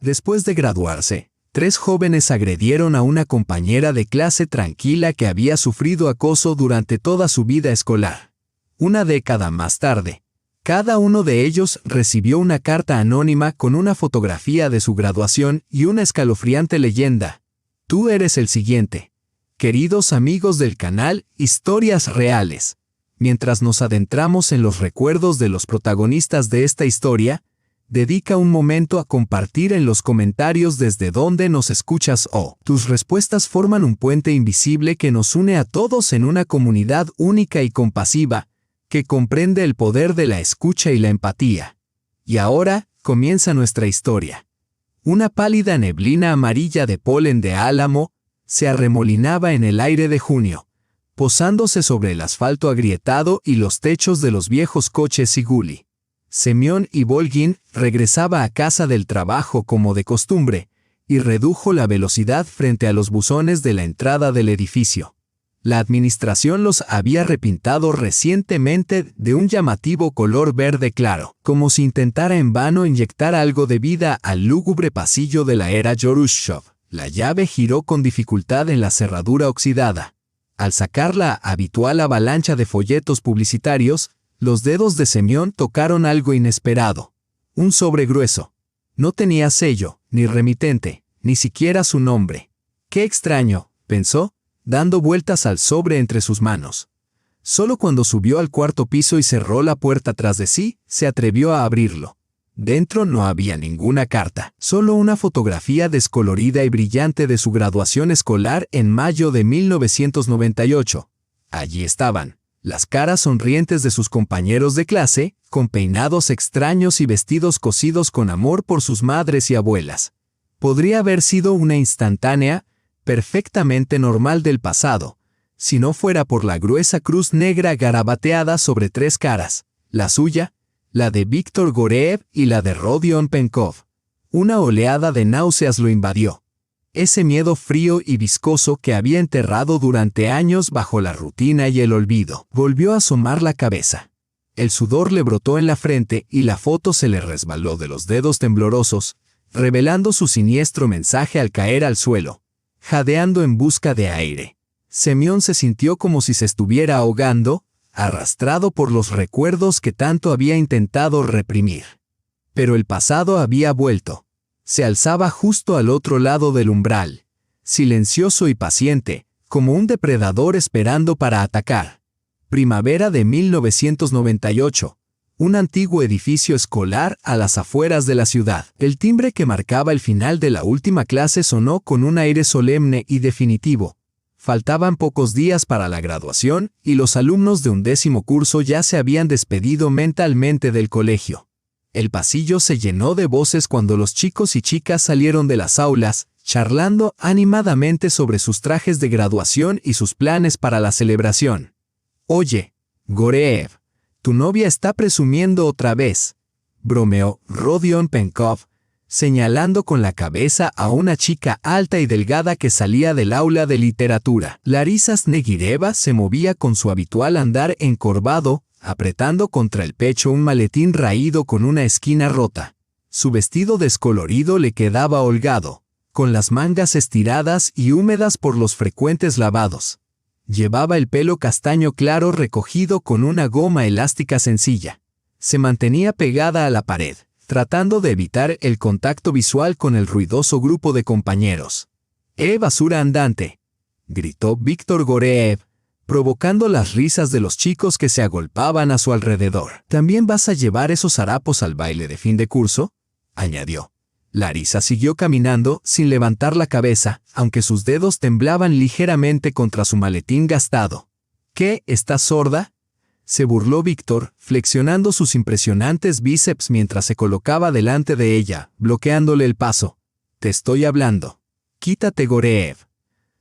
Después de graduarse, 3 jóvenes agredieron a una compañera de clase tranquila que había sufrido acoso durante toda su vida escolar. Una década más tarde, cada uno de ellos recibió una carta anónima con una fotografía de su graduación y una escalofriante leyenda: "Tú eres el siguiente". Queridos amigos del canal Historias Reales, mientras nos adentramos en los recuerdos de los protagonistas de esta historia, dedica un momento a compartir en los comentarios desde dónde nos escuchas o tus respuestas forman un puente invisible que nos une a todos en una comunidad única y compasiva, que comprende el poder de la escucha y la empatía. Y ahora, comienza nuestra historia. Una pálida neblina amarilla de polen de álamo se arremolinaba en el aire de junio, posándose sobre el asfalto agrietado y los techos de los viejos coches Siguli. Semyon Ivolgin regresaba a casa del trabajo como de costumbre, y redujo la velocidad frente a los buzones de la entrada del edificio. La administración los había repintado recientemente de un llamativo color verde claro, como si intentara en vano inyectar algo de vida al lúgubre pasillo de la era Khrushchev. La llave giró con dificultad en la cerradura oxidada. Al sacar la habitual avalancha de folletos publicitarios, los dedos de Semyon tocaron algo inesperado. Un sobre grueso. No tenía sello, ni remitente, ni siquiera su nombre. «Qué extraño», pensó, dando vueltas al sobre entre sus manos. Solo cuando subió al 4º piso y cerró la puerta tras de sí, se atrevió a abrirlo. Dentro no había ninguna carta, solo una fotografía descolorida y brillante de su graduación escolar en mayo de 1998. Allí estaban las caras sonrientes de sus compañeros de clase, con peinados extraños y vestidos cosidos con amor por sus madres y abuelas. Podría haber sido una instantánea, perfectamente normal del pasado, si no fuera por la gruesa cruz negra garabateada sobre 3 caras, la suya, la de Víctor Goreev y la de Rodion Penkov. Una oleada de náuseas lo invadió. Ese miedo frío y viscoso que había enterrado durante años bajo la rutina y el olvido. Volvió a asomar la cabeza. El sudor le brotó en la frente y la foto se le resbaló de los dedos temblorosos, revelando su siniestro mensaje al caer al suelo, jadeando en busca de aire. Semyon se sintió como si se estuviera ahogando, arrastrado por los recuerdos que tanto había intentado reprimir. Pero el pasado había vuelto. Se alzaba justo al otro lado del umbral, silencioso y paciente, como un depredador esperando para atacar. Primavera de 1998. Un antiguo edificio escolar a las afueras de la ciudad. El timbre que marcaba el final de la última clase sonó con un aire solemne y definitivo. Faltaban pocos días para la graduación y los alumnos de 11º curso ya se habían despedido mentalmente del colegio. El pasillo se llenó de voces cuando los chicos y chicas salieron de las aulas, charlando animadamente sobre sus trajes de graduación y sus planes para la celebración. «Oye, Goreev, tu novia está presumiendo otra vez», bromeó Rodion Penkov, señalando con la cabeza a una chica alta y delgada que salía del aula de literatura. Larisa Snegireva se movía con su habitual andar encorvado, apretando contra el pecho un maletín raído con una esquina rota. Su vestido descolorido le quedaba holgado, con las mangas estiradas y húmedas por los frecuentes lavados. Llevaba el pelo castaño claro recogido con una goma elástica sencilla. Se mantenía pegada a la pared, tratando de evitar el contacto visual con el ruidoso grupo de compañeros. «¡Basura andante!», gritó Víctor Goreev, provocando las risas de los chicos que se agolpaban a su alrededor. «¿También vas a llevar esos harapos al baile de fin de curso?», añadió. Larisa siguió caminando sin levantar la cabeza, aunque sus dedos temblaban ligeramente contra su maletín gastado. «¿Qué? ¿Estás sorda?», se burló Víctor, flexionando sus impresionantes bíceps mientras se colocaba delante de ella, bloqueándole el paso. «Te estoy hablando. Quítate, Goreev»,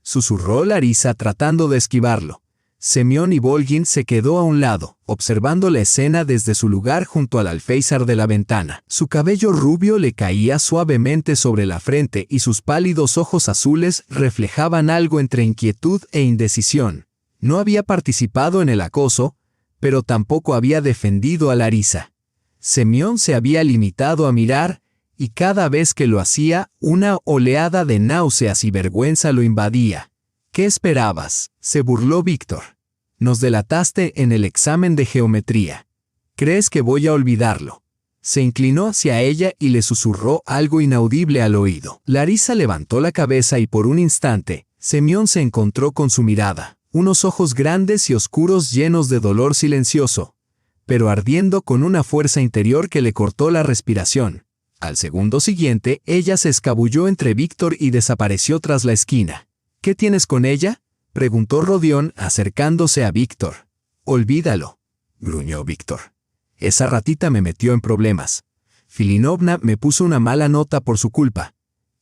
susurró Larisa tratando de esquivarlo. Semyon Ivolgin se quedó a un lado, observando la escena desde su lugar junto al alféizar de la ventana. Su cabello rubio le caía suavemente sobre la frente y sus pálidos ojos azules reflejaban algo entre inquietud e indecisión. No había participado en el acoso, pero tampoco había defendido a Larisa. Semyon se había limitado a mirar, y cada vez que lo hacía, una oleada de náuseas y vergüenza lo invadía. ¿Qué esperabas?, se burló Víctor. Nos delataste en el examen de geometría. ¿Crees que voy a olvidarlo? Se inclinó hacia ella y le susurró algo inaudible al oído. Larisa levantó la cabeza y por un instante, Semyon se encontró con su mirada. Unos ojos grandes y oscuros llenos de dolor silencioso, pero ardiendo con una fuerza interior que le cortó la respiración. Al segundo siguiente, ella se escabulló entre Víctor y desapareció tras la esquina. ¿Qué tienes con ella?, preguntó Rodión acercándose a Víctor. Olvídalo, gruñó Víctor. Esa ratita me metió en problemas. Filinovna me puso una mala nota por su culpa.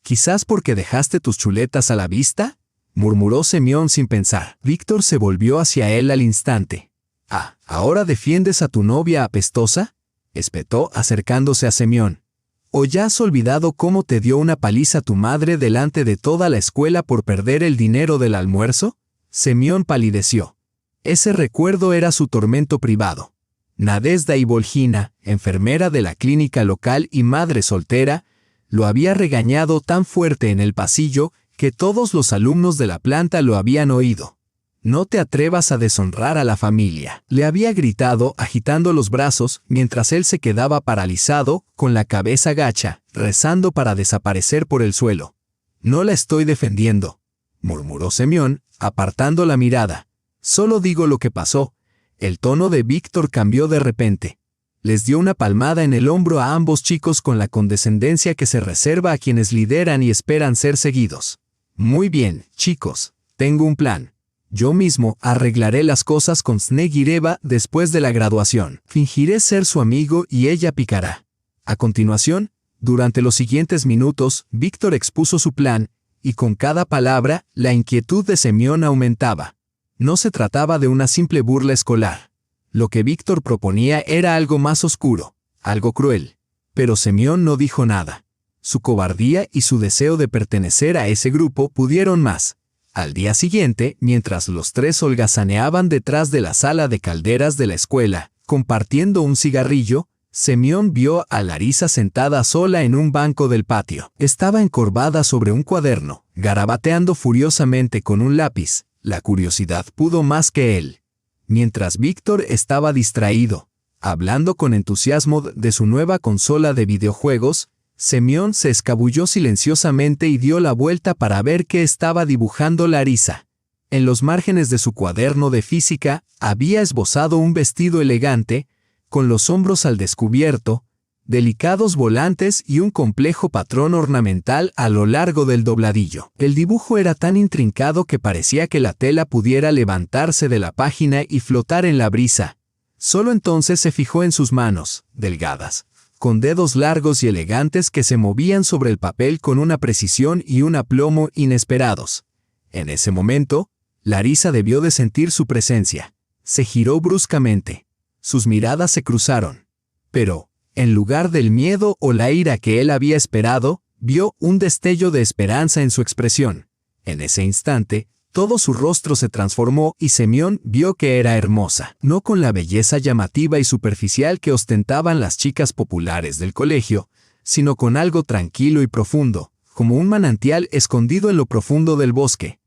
¿Quizás porque dejaste tus chuletas a la vista?, murmuró Semyon sin pensar. Víctor se volvió hacia él al instante. Ah, ¿ahora defiendes a tu novia apestosa?, espetó acercándose a Semyon. ¿O ya has olvidado cómo te dio una paliza tu madre delante de toda la escuela por perder el dinero del almuerzo? Semyon palideció. Ese recuerdo era su tormento privado. Nadezhda Ivolgina, enfermera de la clínica local y madre soltera, lo había regañado tan fuerte en el pasillo que todos los alumnos de la planta lo habían oído. No te atrevas a deshonrar a la familia, le había gritado agitando los brazos mientras él se quedaba paralizado, con la cabeza gacha, rezando para desaparecer por el suelo. No la estoy defendiendo, murmuró Semyon, apartando la mirada. Solo digo lo que pasó. El tono de Víctor cambió de repente. Les dio una palmada en el hombro a ambos chicos con la condescendencia que se reserva a quienes lideran y esperan ser seguidos. Muy bien, chicos, tengo un plan. Yo mismo arreglaré las cosas con Snegireva después de la graduación. Fingiré ser su amigo y ella picará. A continuación, durante los siguientes minutos, Víctor expuso su plan, y con cada palabra, la inquietud de Semyon aumentaba. No se trataba de una simple burla escolar. Lo que Víctor proponía era algo más oscuro, algo cruel. Pero Semyon no dijo nada. Su cobardía y su deseo de pertenecer a ese grupo pudieron más. Al día siguiente, mientras los tres holgazaneaban detrás de la sala de calderas de la escuela, compartiendo un cigarrillo, Semyon vio a Larisa sentada sola en un banco del patio. Estaba encorvada sobre un cuaderno, garabateando furiosamente con un lápiz. La curiosidad pudo más que él. Mientras Víctor estaba distraído, hablando con entusiasmo de su nueva consola de videojuegos, Semyon se escabulló silenciosamente y dio la vuelta para ver qué estaba dibujando Larisa. En los márgenes de su cuaderno de física había esbozado un vestido elegante, con los hombros al descubierto, delicados volantes y un complejo patrón ornamental a lo largo del dobladillo. El dibujo era tan intrincado que parecía que la tela pudiera levantarse de la página y flotar en la brisa. Solo entonces se fijó en sus manos, delgadas, con dedos largos y elegantes que se movían sobre el papel con una precisión y un aplomo inesperados. En ese momento, Larisa debió de sentir su presencia. Se giró bruscamente. Sus miradas se cruzaron. Pero, en lugar del miedo o la ira que él había esperado, vio un destello de esperanza en su expresión. En ese instante, todo su rostro se transformó y Semyon vio que era hermosa, no con la belleza llamativa y superficial que ostentaban las chicas populares del colegio, sino con algo tranquilo y profundo, como un manantial escondido en lo profundo del bosque.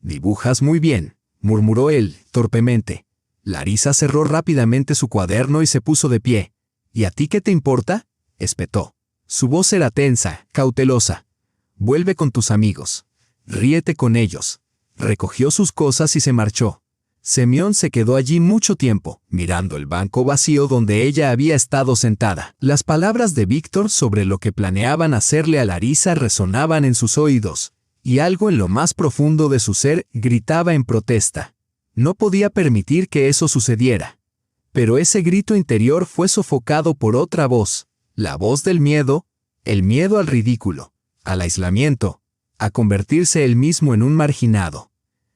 «Dibujas muy bien», murmuró él, torpemente. Larisa cerró rápidamente su cuaderno y se puso de pie. «¿Y a ti qué te importa?», espetó. Su voz era tensa, cautelosa. «Vuelve con tus amigos. Ríete con ellos». Recogió sus cosas y se marchó. Semyon se quedó allí mucho tiempo, mirando el banco vacío donde ella había estado sentada. Las palabras de Víctor sobre lo que planeaban hacerle a Larisa resonaban en sus oídos, y algo en lo más profundo de su ser gritaba en protesta. No podía permitir que eso sucediera. Pero ese grito interior fue sofocado por otra voz, la voz del miedo, el miedo al ridículo, al aislamiento, a convertirse él mismo en un marginado.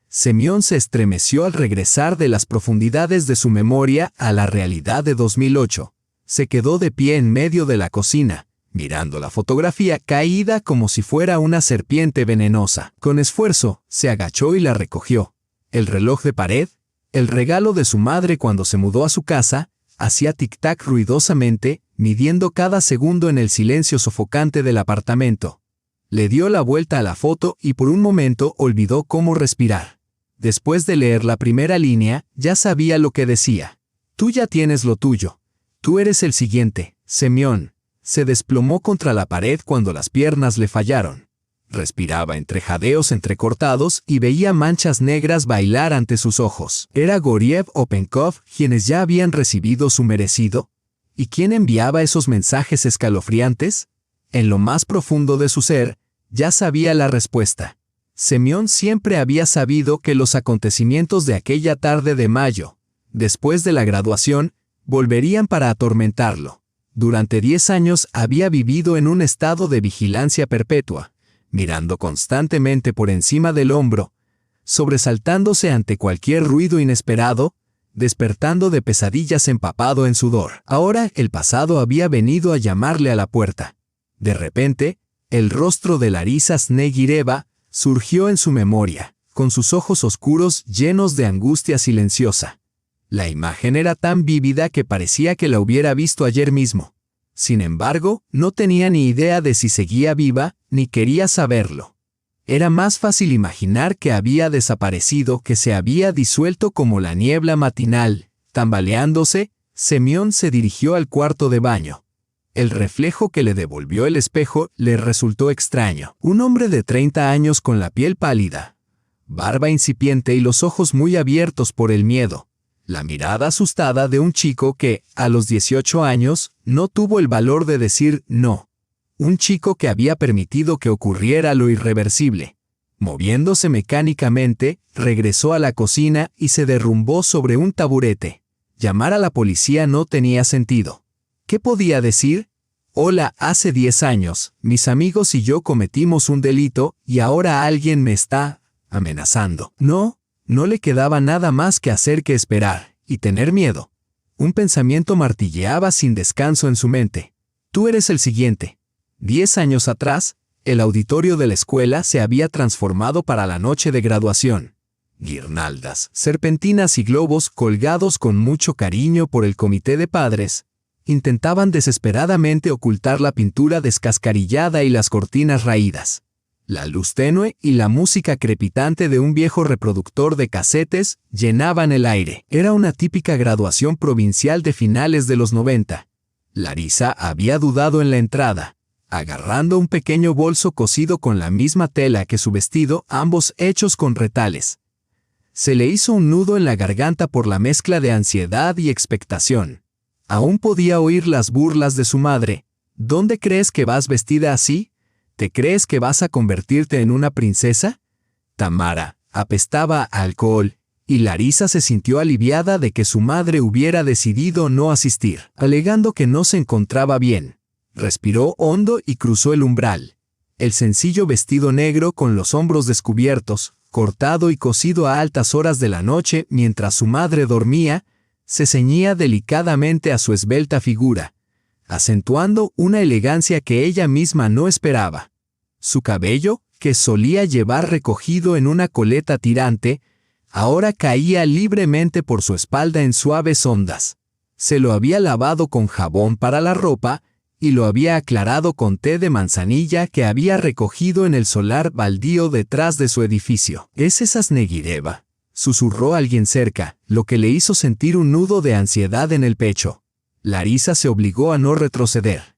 Semyon se estremeció al regresar de las profundidades de su memoria a la realidad de 2008. Se quedó de pie en medio de la cocina, mirando la fotografía caída como si fuera una serpiente venenosa. Con esfuerzo, se agachó y la recogió. El reloj de pared, el regalo de su madre cuando se mudó a su casa, hacía tic-tac ruidosamente, midiendo cada segundo en el silencio sofocante del apartamento. Le dio la vuelta a la foto y por un momento olvidó cómo respirar. Después de leer la primera línea, ya sabía lo que decía. Tú ya tienes lo tuyo. Tú eres el siguiente, Semyon. Se desplomó contra la pared cuando las piernas le fallaron. Respiraba entre jadeos entrecortados y veía manchas negras bailar ante sus ojos. ¿Era Goriev o Penkov quienes ya habían recibido su merecido? ¿Y quién enviaba esos mensajes escalofriantes? En lo más profundo de su ser, ya sabía la respuesta. Semyon siempre había sabido que los acontecimientos de aquella tarde de mayo, después de la graduación, volverían para atormentarlo. Durante 10 años había vivido en un estado de vigilancia perpetua, mirando constantemente por encima del hombro, sobresaltándose ante cualquier ruido inesperado, despertando de pesadillas empapado en sudor. Ahora el pasado había venido a llamarle a la puerta. De repente, el rostro de Larisa Snegireva surgió en su memoria, con sus ojos oscuros llenos de angustia silenciosa. La imagen era tan vívida que parecía que la hubiera visto ayer mismo. Sin embargo, no tenía ni idea de si seguía viva, ni quería saberlo. Era más fácil imaginar que había desaparecido, que se había disuelto como la niebla matinal. Tambaleándose, Semyon se dirigió al cuarto de baño. El reflejo que le devolvió el espejo le resultó extraño. Un hombre de 30 años con la piel pálida, barba incipiente y los ojos muy abiertos por el miedo. La mirada asustada de un chico que, a los 18 años, no tuvo el valor de decir no. Un chico que había permitido que ocurriera lo irreversible. Moviéndose mecánicamente, regresó a la cocina y se derrumbó sobre un taburete. Llamar a la policía no tenía sentido. ¿Qué podía decir? Hola, hace 10 años, mis amigos y yo cometimos un delito y ahora alguien me está amenazando. No le quedaba nada más que hacer que esperar y tener miedo. Un pensamiento martilleaba sin descanso en su mente. Tú eres el siguiente. 10 años atrás, el auditorio de la escuela se había transformado para la noche de graduación. Guirnaldas, serpentinas y globos colgados con mucho cariño por el comité de padres intentaban desesperadamente ocultar la pintura descascarillada y las cortinas raídas. La luz tenue y la música crepitante de un viejo reproductor de casetes llenaban el aire. Era una típica graduación provincial de finales de los 90. Larisa había dudado en la entrada, agarrando un pequeño bolso cosido con la misma tela que su vestido, ambos hechos con retales. Se le hizo un nudo en la garganta por la mezcla de ansiedad y expectación. Aún podía oír las burlas de su madre. ¿Dónde crees que vas vestida así? ¿Te crees que vas a convertirte en una princesa? Tamara apestaba a alcohol, y Larisa se sintió aliviada de que su madre hubiera decidido no asistir, alegando que no se encontraba bien. Respiró hondo y cruzó el umbral. El sencillo vestido negro con los hombros descubiertos, cortado y cosido a altas horas de la noche mientras su madre dormía, se ceñía delicadamente a su esbelta figura, acentuando una elegancia que ella misma no esperaba. Su cabello, que solía llevar recogido en una coleta tirante, ahora caía libremente por su espalda en suaves ondas. Se lo había lavado con jabón para la ropa y lo había aclarado con té de manzanilla que había recogido en el solar baldío detrás de su edificio. «¿Es esa Snegireva?», susurró alguien cerca, lo que le hizo sentir un nudo de ansiedad en el pecho. Larisa se obligó a no retroceder.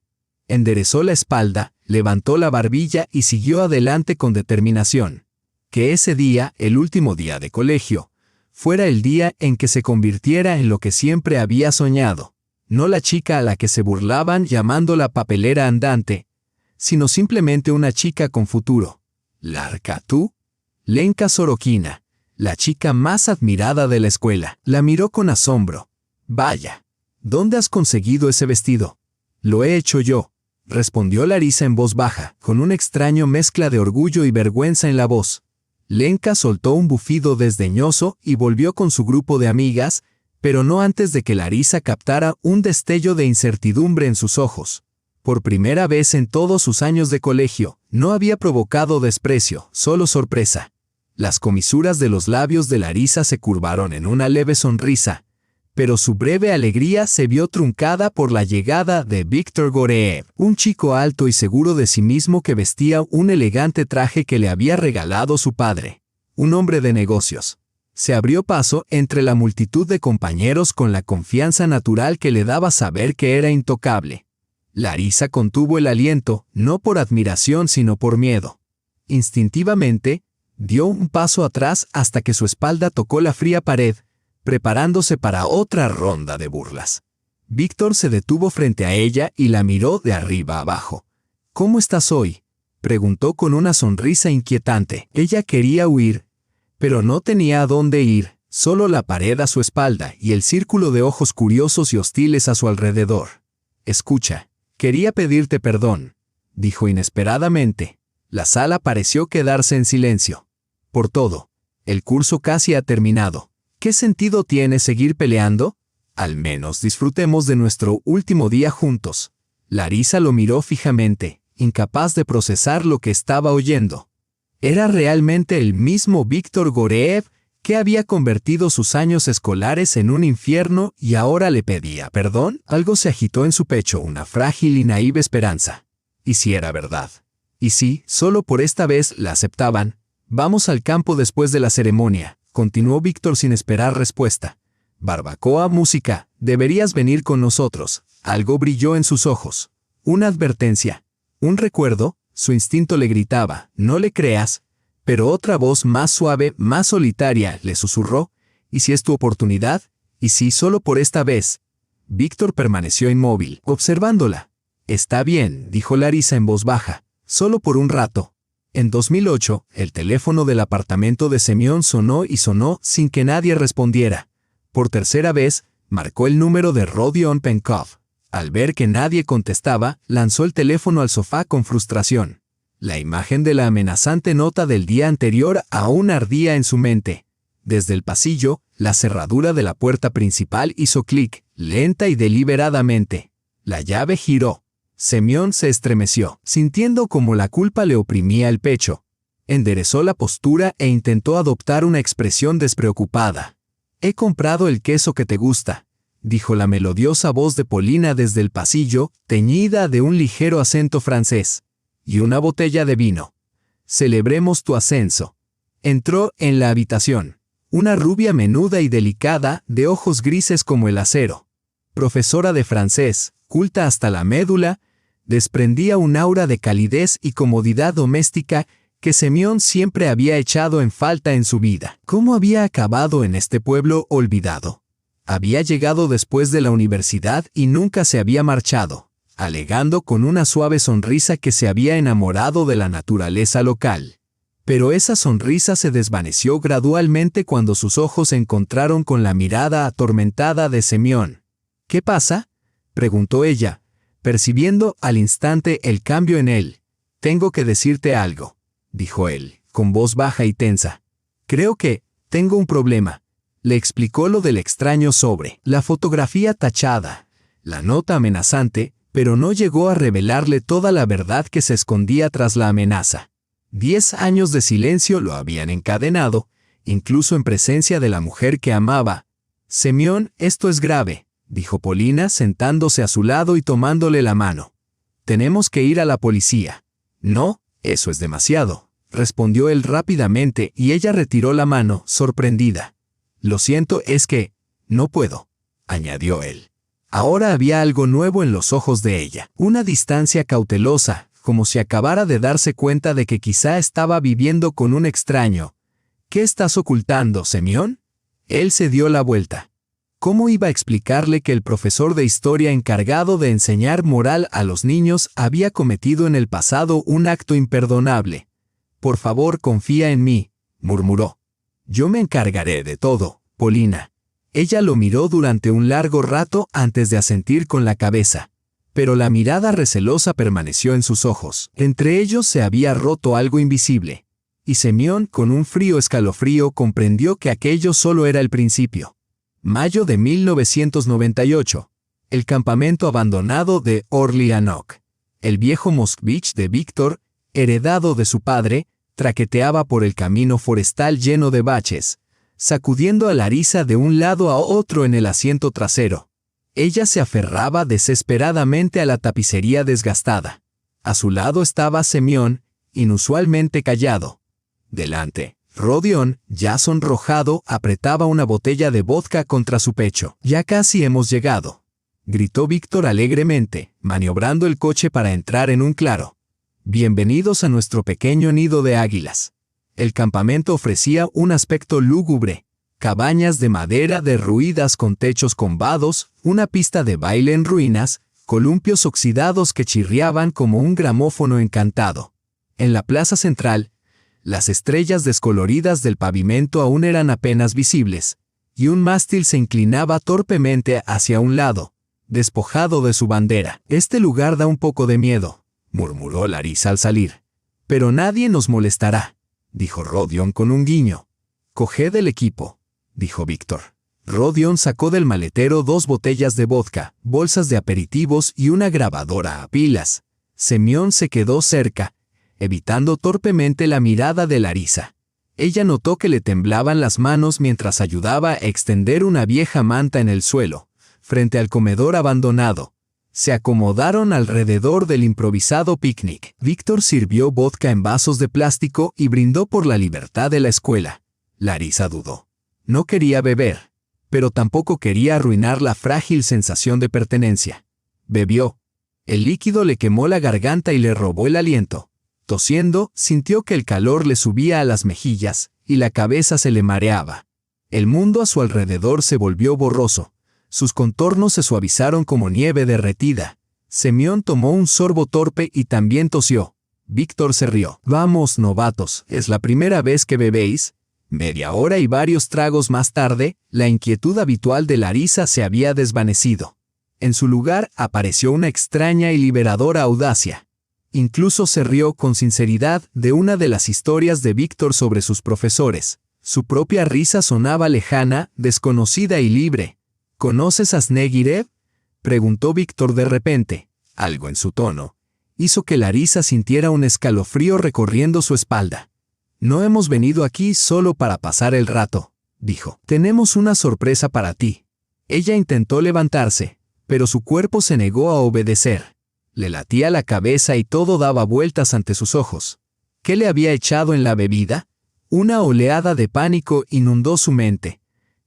Enderezó la espalda, levantó la barbilla y siguió adelante con determinación. Que ese día, el último día de colegio, fuera el día en que se convirtiera en lo que siempre había soñado. No la chica a la que se burlaban llamándola papelera andante, sino simplemente una chica con futuro. ¿Larka tú? Lenka Sorokina, la chica más admirada de la escuela, la miró con asombro. Vaya. ¿Dónde has conseguido ese vestido? Lo he hecho yo, respondió Larisa en voz baja, con una extraña mezcla de orgullo y vergüenza en la voz. Lenka soltó un bufido desdeñoso y volvió con su grupo de amigas, pero no antes de que Larisa captara un destello de incertidumbre en sus ojos. Por primera vez en todos sus años de colegio, no había provocado desprecio, solo sorpresa. Las comisuras de los labios de Larisa se curvaron en una leve sonrisa, Pero su breve alegría se vio truncada por la llegada de Víctor Goreev, un chico alto y seguro de sí mismo que vestía un elegante traje que le había regalado su padre, un hombre de negocios. Se abrió paso entre la multitud de compañeros con la confianza natural que le daba saber que era intocable. Larisa contuvo el aliento, no por admiración sino por miedo. Instintivamente, dio un paso atrás hasta que su espalda tocó la fría pared, preparándose para otra ronda de burlas. Víctor se detuvo frente a ella y la miró de arriba abajo. «¿Cómo estás hoy?», preguntó con una sonrisa inquietante. Ella quería huir, pero no tenía a dónde ir, solo la pared a su espalda y el círculo de ojos curiosos y hostiles a su alrededor. «Escucha, quería pedirte perdón», dijo inesperadamente. La sala pareció quedarse en silencio. «Por todo. El curso casi ha terminado. ¿Qué sentido tiene seguir peleando? Al menos disfrutemos de nuestro último día juntos». Larisa lo miró fijamente, incapaz de procesar lo que estaba oyendo. Era realmente el mismo Víctor Goreev que había convertido sus años escolares en un infierno y ahora le pedía perdón. Algo se agitó en su pecho, una frágil y naive esperanza. ¿Y si era verdad? ¿Y si, solo por esta vez, la aceptaban? «Vamos al campo después de la ceremonia», continuó Víctor sin esperar respuesta. «Barbacoa, música, deberías venir con nosotros». Algo brilló en sus ojos. Una advertencia. Un recuerdo. Su instinto le gritaba, «No le creas». Pero otra voz más suave, más solitaria, le susurró, «¿Y si es tu oportunidad? ¿Y si solo por esta vez?» Víctor permaneció inmóvil, observándola. «Está bien», dijo Larisa en voz baja, «solo por un rato». En 2008, el teléfono del apartamento de Semyon sonó y sonó sin que nadie respondiera. Por tercera vez, marcó el número de Rodion Penkov. Al ver que nadie contestaba, lanzó el teléfono al sofá con frustración. La imagen de la amenazante nota del día anterior aún ardía en su mente. Desde el pasillo, la cerradura de la puerta principal hizo clic, lenta y deliberadamente. La llave giró. Semyon se estremeció, sintiendo como la culpa le oprimía el pecho. Enderezó la postura e intentó adoptar una expresión despreocupada. «He comprado el queso que te gusta», dijo la melodiosa voz de Polina desde el pasillo, teñida de un ligero acento francés. «Y una botella de vino. Celebremos tu ascenso». Entró en la habitación. Una rubia menuda y delicada, de ojos grises como el acero. Profesora de francés, culta hasta la médula, desprendía un aura de calidez y comodidad doméstica que Semyon siempre había echado en falta en su vida. ¿Cómo había acabado en este pueblo olvidado? Había llegado después de la universidad y nunca se había marchado, alegando con una suave sonrisa que se había enamorado de la naturaleza local. Pero esa sonrisa se desvaneció gradualmente cuando sus ojos se encontraron con la mirada atormentada de Semyon. «¿Qué pasa?», preguntó ella, percibiendo al instante el cambio en él. «Tengo que decirte algo», dijo él, con voz baja y tensa. «Creo que tengo un problema». Le explicó lo del extraño sobre la fotografía tachada, la nota amenazante, pero no llegó a revelarle toda la verdad que se escondía tras la amenaza. 10 años de silencio lo habían encadenado, incluso en presencia de la mujer que amaba. «Semyon, esto es grave», dijo Polina sentándose a su lado y tomándole la mano. «Tenemos que ir a la policía». «No, eso es demasiado», respondió él rápidamente y ella retiró la mano, sorprendida. «Lo siento, es que no puedo», añadió él. Ahora había algo nuevo en los ojos de ella, una distancia cautelosa, como si acabara de darse cuenta de que quizá estaba viviendo con un extraño. «¿Qué estás ocultando, Semyon?». Él se dio la vuelta. ¿Cómo iba a explicarle que el profesor de historia encargado de enseñar moral a los niños había cometido en el pasado un acto imperdonable? «Por favor, confía en mí», murmuró. «Yo me encargaré de todo, Polina». Ella lo miró durante un largo rato antes de asentir con la cabeza. Pero la mirada recelosa permaneció en sus ojos. Entre ellos se había roto algo invisible. Y Semyon, con un frío escalofrío, comprendió que aquello solo era el principio. Mayo de 1998. El campamento abandonado de Orlianok. El viejo Moskvich de Víctor, heredado de su padre, traqueteaba por el camino forestal lleno de baches, sacudiendo a Larisa de un lado a otro en el asiento trasero. Ella se aferraba desesperadamente a la tapicería desgastada. A su lado estaba Semyon, inusualmente callado. Delante, Rodion, ya sonrojado, apretaba una botella de vodka contra su pecho. «Ya casi hemos llegado», gritó Víctor alegremente, maniobrando el coche para entrar en un claro. «Bienvenidos a nuestro pequeño nido de águilas». El campamento ofrecía un aspecto lúgubre. Cabañas de madera derruidas con techos combados, una pista de baile en ruinas, columpios oxidados que chirriaban como un gramófono encantado. En la plaza central, las estrellas descoloridas del pavimento aún eran apenas visibles, y un mástil se inclinaba torpemente hacia un lado, despojado de su bandera. «Este lugar da un poco de miedo», murmuró Larisa al salir. «Pero nadie nos molestará», dijo Rodion con un guiño. «Coged el equipo», dijo Víctor. Rodion sacó del maletero 2 botellas de vodka, bolsas de aperitivos y una grabadora a pilas. Semyon se quedó cerca, evitando torpemente la mirada de Larisa. Ella notó que le temblaban las manos mientras ayudaba a extender una vieja manta en el suelo, frente al comedor abandonado. Se acomodaron alrededor del improvisado picnic. Víctor sirvió vodka en vasos de plástico y brindó por la libertad de la escuela. Larisa dudó. No quería beber, pero tampoco quería arruinar la frágil sensación de pertenencia. Bebió. El líquido le quemó la garganta y le robó el aliento. Tosiendo, sintió que el calor le subía a las mejillas y la cabeza se le mareaba. El mundo a su alrededor se volvió borroso. Sus contornos se suavizaron como nieve derretida. Semyon tomó un sorbo torpe y también tosió. Víctor se rió. «Vamos, novatos, ¿es la primera vez que bebéis?» Media hora y varios tragos más tarde, la inquietud habitual de Larisa se había desvanecido. En su lugar apareció una extraña y liberadora audacia. Incluso se rió con sinceridad de una de las historias de Víctor sobre sus profesores. Su propia risa sonaba lejana, desconocida y libre. «¿Conoces a Snegirev?», preguntó Víctor de repente. Algo en su tono hizo que Larisa sintiera un escalofrío recorriendo su espalda. «No hemos venido aquí solo para pasar el rato», dijo. «Tenemos una sorpresa para ti». Ella intentó levantarse, pero su cuerpo se negó a obedecer. Le latía la cabeza y todo daba vueltas ante sus ojos. ¿Qué le había echado en la bebida? Una oleada de pánico inundó su mente.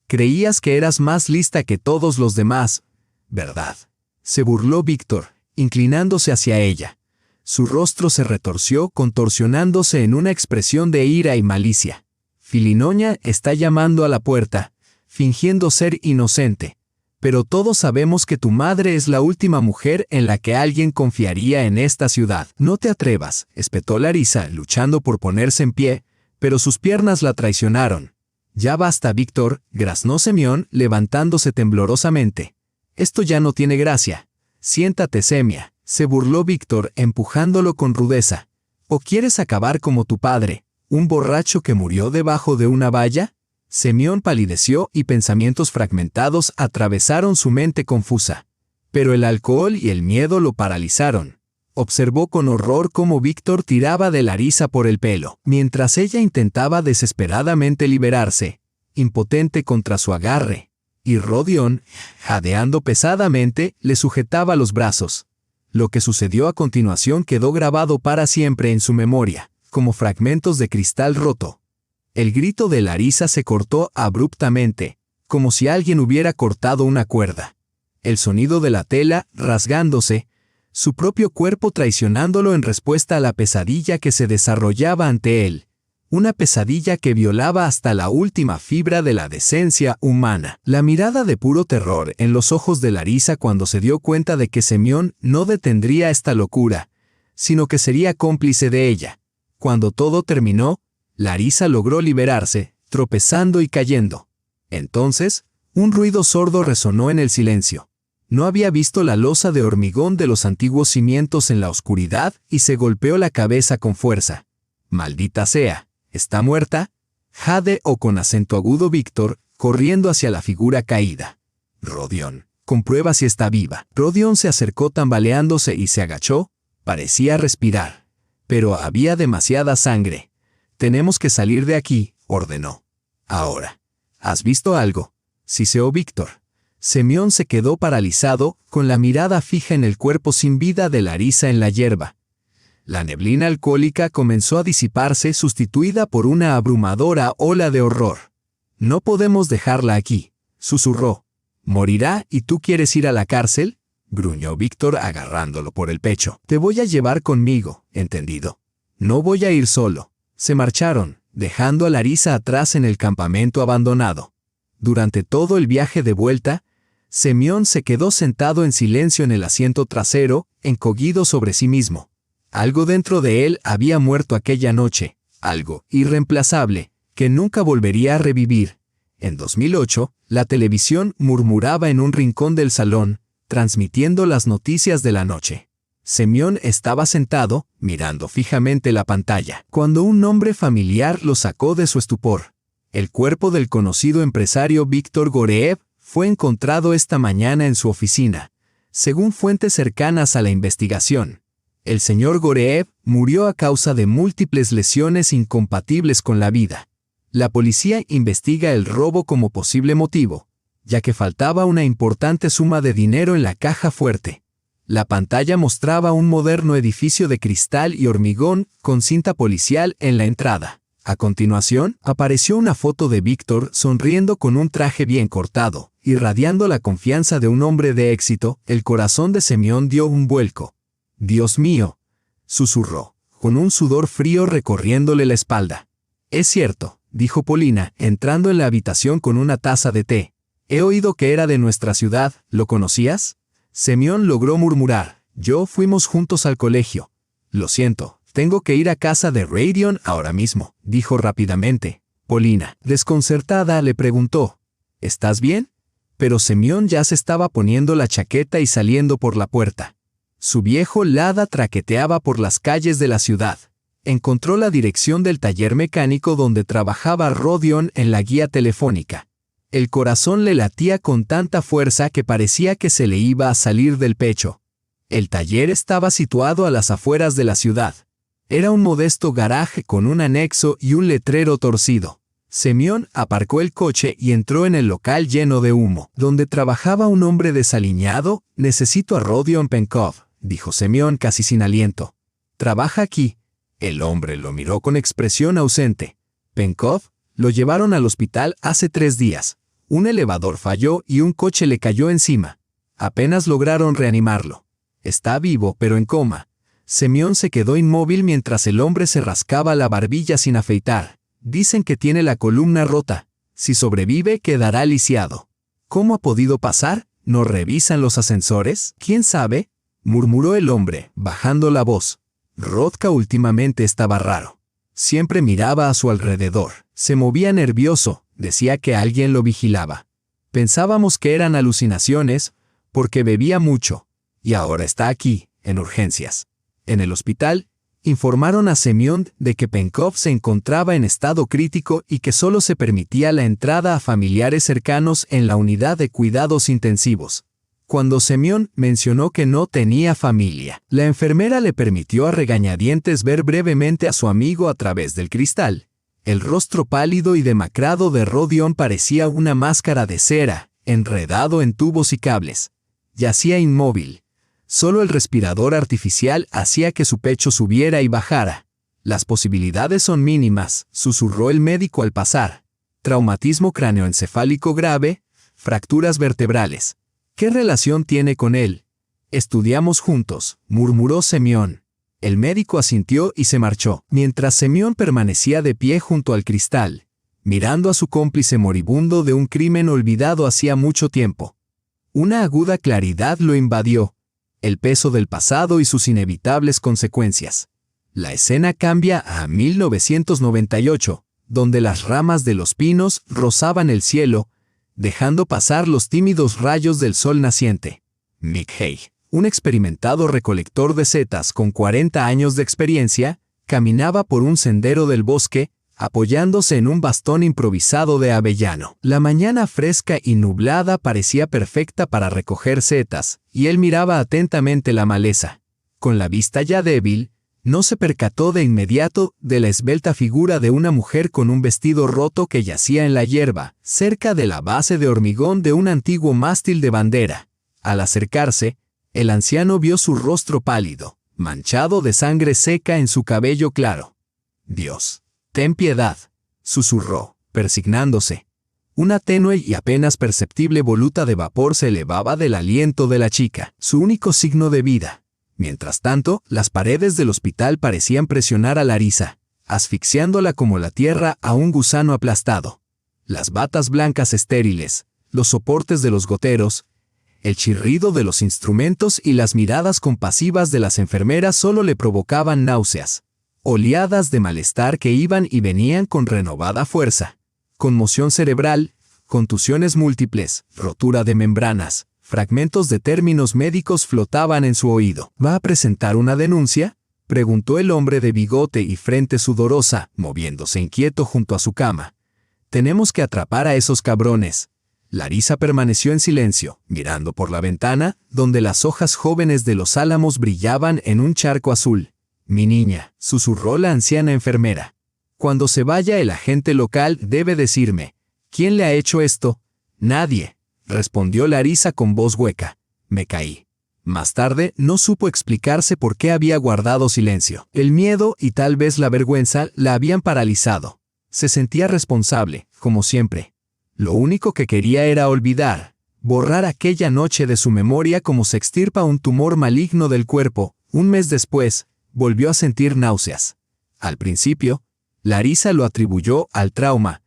«Creías que eras más lista que todos los demás, ¿verdad?», se burló Víctor, inclinándose hacia ella. Su rostro se retorció, contorsionándose en una expresión de ira y malicia. «Filinoña está llamando a la puerta, fingiendo ser inocente. Pero todos sabemos que tu madre es la última mujer en la que alguien confiaría en esta ciudad». «No te atrevas», espetó Larisa, luchando por ponerse en pie, pero sus piernas la traicionaron. «Ya basta, Víctor», graznó Semyon, levantándose temblorosamente. «Esto ya no tiene gracia. Siéntate, Semia», se burló Víctor, empujándolo con rudeza. «¿O quieres acabar como tu padre, un borracho que murió debajo de una valla?» Semyon palideció y pensamientos fragmentados atravesaron su mente confusa. Pero el alcohol y el miedo lo paralizaron. Observó con horror cómo Víctor tiraba de Larisa por el pelo, mientras ella intentaba desesperadamente liberarse, impotente contra su agarre, y Rodion, jadeando pesadamente, le sujetaba los brazos. Lo que sucedió a continuación quedó grabado para siempre en su memoria, como fragmentos de cristal roto. El grito de Larisa se cortó abruptamente, como si alguien hubiera cortado una cuerda. El sonido de la tela rasgándose, su propio cuerpo traicionándolo en respuesta a la pesadilla que se desarrollaba ante él. Una pesadilla que violaba hasta la última fibra de la decencia humana. La mirada de puro terror en los ojos de Larisa cuando se dio cuenta de que Semyon no detendría esta locura, sino que sería cómplice de ella. Cuando todo terminó, Larisa logró liberarse, tropezando y cayendo. Entonces, un ruido sordo resonó en el silencio. No había visto la losa de hormigón de los antiguos cimientos en la oscuridad y se golpeó la cabeza con fuerza. «Maldita sea, ¿está muerta?», jadeó con acento agudo Víctor, corriendo hacia la figura caída. «Rodion, comprueba si está viva». Rodion se acercó tambaleándose y se agachó. Parecía respirar, pero había demasiada sangre. «Tenemos que salir de aquí», ordenó. «Ahora». ¿Has visto algo?, siseó Víctor. Semyon se quedó paralizado, con la mirada fija en el cuerpo sin vida de Larisa en la hierba. La neblina alcohólica comenzó a disiparse, sustituida por una abrumadora ola de horror. «No podemos dejarla aquí», susurró. «¿Morirá y tú quieres ir a la cárcel?», gruñó Víctor agarrándolo por el pecho. «Te voy a llevar conmigo, ¿entendido? No voy a ir solo». Se marcharon, dejando a Larisa atrás en el campamento abandonado. Durante todo el viaje de vuelta, Semyon se quedó sentado en silencio en el asiento trasero, encogido sobre sí mismo. Algo dentro de él había muerto aquella noche, algo irreemplazable, que nunca volvería a revivir. En 2008, la televisión murmuraba en un rincón del salón, transmitiendo las noticias de la noche. Semyon estaba sentado, mirando fijamente la pantalla, cuando un nombre familiar lo sacó de su estupor. El cuerpo del conocido empresario Víctor Goreev fue encontrado esta mañana en su oficina. Según fuentes cercanas a la investigación, el señor Goreev murió a causa de múltiples lesiones incompatibles con la vida. La policía investiga el robo como posible motivo, ya que faltaba una importante suma de dinero en la caja fuerte. La pantalla mostraba un moderno edificio de cristal y hormigón con cinta policial en la entrada. A continuación, apareció una foto de Víctor sonriendo con un traje bien cortado, irradiando la confianza de un hombre de éxito. El corazón de Semyon dio un vuelco. «Dios mío», susurró, con un sudor frío recorriéndole la espalda. «Es cierto», dijo Polina, entrando en la habitación con una taza de té. «He oído que era de nuestra ciudad, ¿lo conocías?». Semyon logró murmurar. «Yo fuimos juntos al colegio». «Lo siento, tengo que ir a casa de Radion ahora mismo», dijo rápidamente. Polina, desconcertada, le preguntó: «¿Estás bien?». Pero Semyon ya se estaba poniendo la chaqueta y saliendo por la puerta. Su viejo Lada traqueteaba por las calles de la ciudad. Encontró la dirección del taller mecánico donde trabajaba Rodion en la guía telefónica. El corazón le latía con tanta fuerza que parecía que se le iba a salir del pecho. El taller estaba situado a las afueras de la ciudad. Era un modesto garaje con un anexo y un letrero torcido. Semyon aparcó el coche y entró en el local lleno de humo, donde trabajaba un hombre desaliñado. «Necesito a Rodion Penkov», dijo Semyon casi sin aliento. «¿Trabaja aquí?». El hombre lo miró con expresión ausente. «Penkov, lo llevaron al hospital hace 3 días. Un elevador falló y un coche le cayó encima. Apenas lograron reanimarlo. Está vivo, pero en coma». Semyon se quedó inmóvil mientras el hombre se rascaba la barbilla sin afeitar. «Dicen que tiene la columna rota. Si sobrevive, quedará lisiado». «¿Cómo ha podido pasar? ¿No revisan los ascensores?». «¿Quién sabe?», murmuró el hombre, bajando la voz. Rodka últimamente estaba raro. Siempre miraba a su alrededor. Se movía nervioso, decía que alguien lo vigilaba. Pensábamos que eran alucinaciones, porque bebía mucho. Y ahora está aquí, en urgencias. En el hospital, informaron a Semyon de que Penkov se encontraba en estado crítico y que solo se permitía la entrada a familiares cercanos en la unidad de cuidados intensivos. Cuando Semyon mencionó que no tenía familia, la enfermera le permitió a regañadientes ver brevemente a su amigo a través del cristal. El rostro pálido y demacrado de Rodion parecía una máscara de cera, enredado en tubos y cables. Yacía inmóvil. Solo el respirador artificial hacía que su pecho subiera y bajara. «Las posibilidades son mínimas», susurró el médico al pasar. «Traumatismo cráneoencefálico grave, fracturas vertebrales». «¿Qué relación tiene con él?». «Estudiamos juntos», murmuró Semyon. El médico asintió y se marchó, mientras Semyon permanecía de pie junto al cristal, mirando a su cómplice moribundo de un crimen olvidado hacía mucho tiempo. Una aguda claridad lo invadió, el peso del pasado y sus inevitables consecuencias. La escena cambia a 1998, donde las ramas de los pinos rozaban el cielo, dejando pasar los tímidos rayos del sol naciente. Mick Hay, un experimentado recolector de setas con 40 años de experiencia, caminaba por un sendero del bosque, apoyándose en un bastón improvisado de avellano. La mañana fresca y nublada parecía perfecta para recoger setas, y él miraba atentamente la maleza. Con la vista ya débil, No se percató de inmediato de la esbelta figura de una mujer con un vestido roto que yacía en la hierba, cerca de la base de hormigón de un antiguo mástil de bandera. Al acercarse, el anciano vio su rostro pálido, manchado de sangre seca en su cabello claro. «Dios, ten piedad», susurró, persignándose. Una tenue y apenas perceptible voluta de vapor se elevaba del aliento de la chica, su único signo de vida. Mientras tanto, las paredes del hospital parecían presionar a Larisa, asfixiándola como la tierra a un gusano aplastado. Las batas blancas estériles, los soportes de los goteros, el chirrido de los instrumentos y las miradas compasivas de las enfermeras solo le provocaban náuseas, oleadas de malestar que iban y venían con renovada fuerza. Conmoción cerebral, contusiones múltiples, rotura de membranas, fragmentos de términos médicos flotaban en su oído. «¿Va a presentar una denuncia?», preguntó el hombre de bigote y frente sudorosa, moviéndose inquieto junto a su cama. «Tenemos que atrapar a esos cabrones». Larisa permaneció en silencio, mirando por la ventana, donde las hojas jóvenes de los álamos brillaban en un charco azul. «Mi niña», susurró la anciana enfermera. «Cuando se vaya el agente local debe decirme, ¿quién le ha hecho esto?». «Nadie», respondió Larisa con voz hueca. «Me caí». Más tarde, no supo explicarse por qué había guardado silencio. El miedo y tal vez la vergüenza la habían paralizado. Se sentía responsable, como siempre. Lo único que quería era olvidar, borrar aquella noche de su memoria como se extirpa un tumor maligno del cuerpo. Un mes después, volvió a sentir náuseas. Al principio, Larisa lo atribuyó al trauma,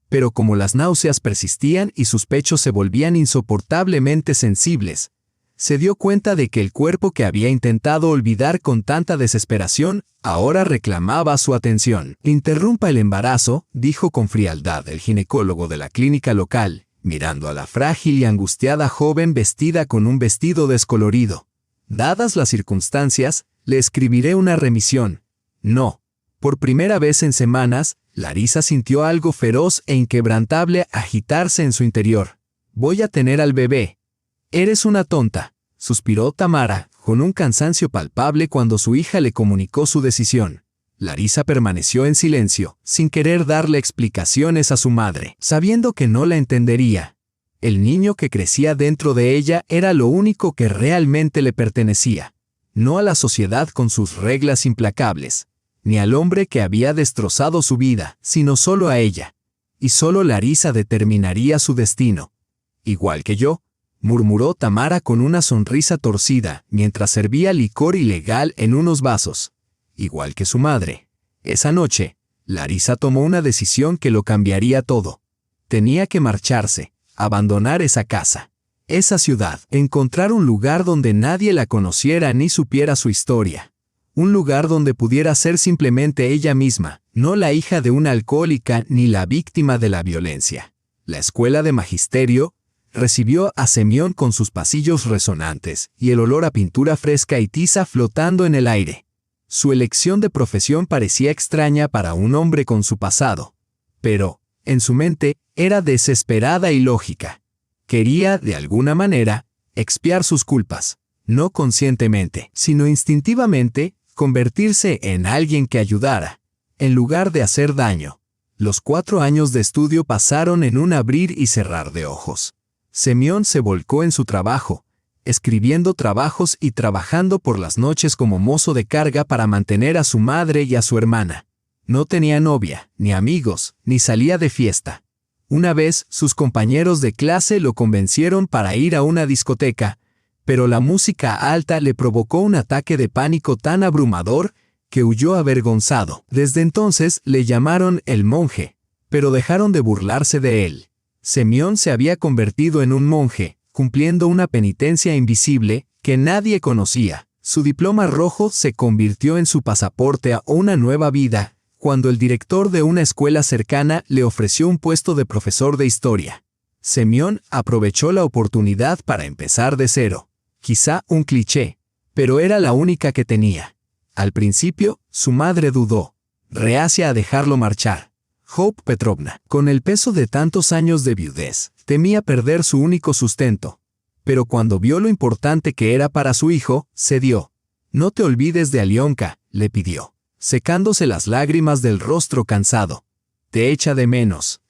pero como las náuseas persistían y sus pechos se volvían insoportablemente sensibles, se dio cuenta de que el cuerpo que había intentado olvidar con tanta desesperación, ahora reclamaba su atención. «Interrumpa el embarazo», dijo con frialdad el ginecólogo de la clínica local, mirando a la frágil y angustiada joven vestida con un vestido descolorido. «Dadas las circunstancias, le escribiré una remisión». «No». Por primera vez en semanas, Larisa sintió algo feroz e inquebrantable agitarse en su interior. «Voy a tener al bebé». «Eres una tonta», suspiró Tamara, con un cansancio palpable cuando su hija le comunicó su decisión. Larisa permaneció en silencio, sin querer darle explicaciones a su madre, sabiendo que no la entendería. El niño que crecía dentro de ella era lo único que realmente le pertenecía, no a la sociedad con sus reglas implacables, ni al hombre que había destrozado su vida, sino solo a ella. Y solo Larisa determinaría su destino. «Igual que yo», murmuró Tamara con una sonrisa torcida, mientras servía licor ilegal en unos vasos. Igual que su madre. Esa noche, Larisa tomó una decisión que lo cambiaría todo. Tenía que marcharse, abandonar esa casa, esa ciudad, encontrar un lugar donde nadie la conociera ni supiera su historia. Un lugar donde pudiera ser simplemente ella misma, no la hija de una alcohólica ni la víctima de la violencia. La escuela de magisterio recibió a Semyon con sus pasillos resonantes y el olor a pintura fresca y tiza flotando en el aire. Su elección de profesión parecía extraña para un hombre con su pasado, pero, en su mente, era desesperada y lógica. Quería, de alguna manera, expiar sus culpas, no conscientemente, sino instintivamente, convertirse en alguien que ayudara, en lugar de hacer daño. Los 4 años de estudio pasaron en un abrir y cerrar de ojos. Semyon se volcó en su trabajo, escribiendo trabajos y trabajando por las noches como mozo de carga para mantener a su madre y a su hermana. No tenía novia, ni amigos, ni salía de fiesta. Una vez, sus compañeros de clase lo convencieron para ir a una discoteca, pero la música alta le provocó un ataque de pánico tan abrumador que huyó avergonzado. Desde entonces le llamaron el monje, pero dejaron de burlarse de él. Semyon se había convertido en un monje, cumpliendo una penitencia invisible que nadie conocía. Su diploma rojo se convirtió en su pasaporte a una nueva vida, cuando el director de una escuela cercana le ofreció un puesto de profesor de historia. Semyon aprovechó la oportunidad para empezar de cero. Quizá un cliché, pero era la única que tenía. Al principio, su madre dudó, reacia a dejarlo marchar. Hope Petrovna, con el peso de tantos años de viudez, temía perder su único sustento. Pero cuando vio lo importante que era para su hijo, cedió. No te olvides de Alionka, le pidió, secándose las lágrimas del rostro cansado. Te echa de menos.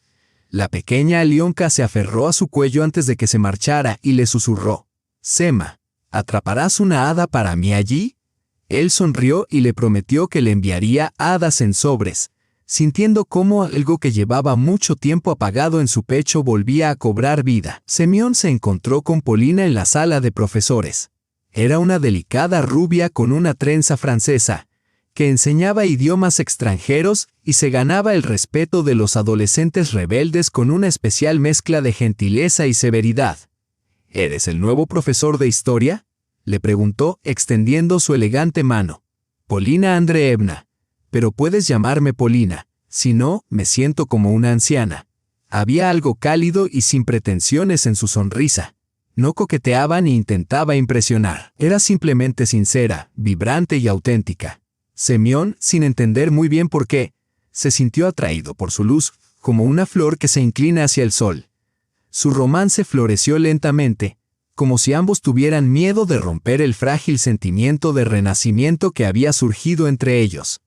La pequeña Alionka se aferró a su cuello antes de que se marchara y le susurró. Sema, ¿atraparás una hada para mí allí? Él sonrió y le prometió que le enviaría hadas en sobres, sintiendo cómo algo que llevaba mucho tiempo apagado en su pecho volvía a cobrar vida. Semyon se encontró con Polina en la sala de profesores. Era una delicada rubia con una trenza francesa, que enseñaba idiomas extranjeros y se ganaba el respeto de los adolescentes rebeldes con una especial mezcla de gentileza y severidad. ¿Eres el nuevo profesor de historia?, le preguntó extendiendo su elegante mano. Polina Andreevna. Pero puedes llamarme Polina, si no, me siento como una anciana. Había algo cálido y sin pretensiones en su sonrisa. No coqueteaba ni intentaba impresionar. Era simplemente sincera, vibrante y auténtica. Semyon, sin entender muy bien por qué, se sintió atraído por su luz, como una flor que se inclina hacia el sol. Su romance floreció lentamente, como si ambos tuvieran miedo de romper el frágil sentimiento de renacimiento que había surgido entre ellos.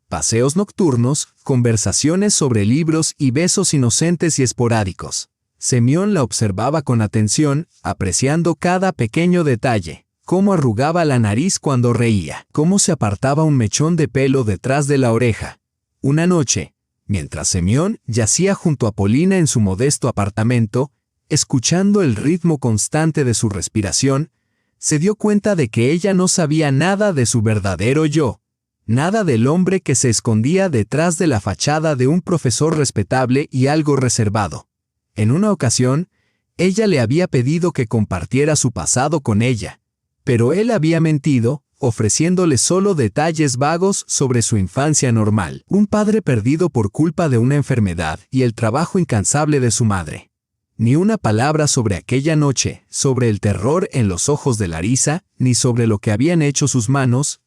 Paseos nocturnos, conversaciones sobre libros y besos inocentes y esporádicos. Semyon la observaba con atención, apreciando cada pequeño detalle, cómo arrugaba la nariz cuando reía, cómo se apartaba un mechón de pelo detrás de la oreja. Una noche, mientras Semyon yacía junto a Polina en su modesto apartamento, escuchando el ritmo constante de su respiración, se dio cuenta de que ella no sabía nada de su verdadero yo, nada del hombre que se escondía detrás de la fachada de un profesor respetable y algo reservado. En una ocasión, ella le había pedido que compartiera su pasado con ella, pero él había mentido, ofreciéndole solo detalles vagos sobre su infancia normal, un padre perdido por culpa de una enfermedad y el trabajo incansable de su madre. Ni una palabra sobre aquella noche, sobre el terror en los ojos de Larisa, ni sobre lo que habían hecho sus manos.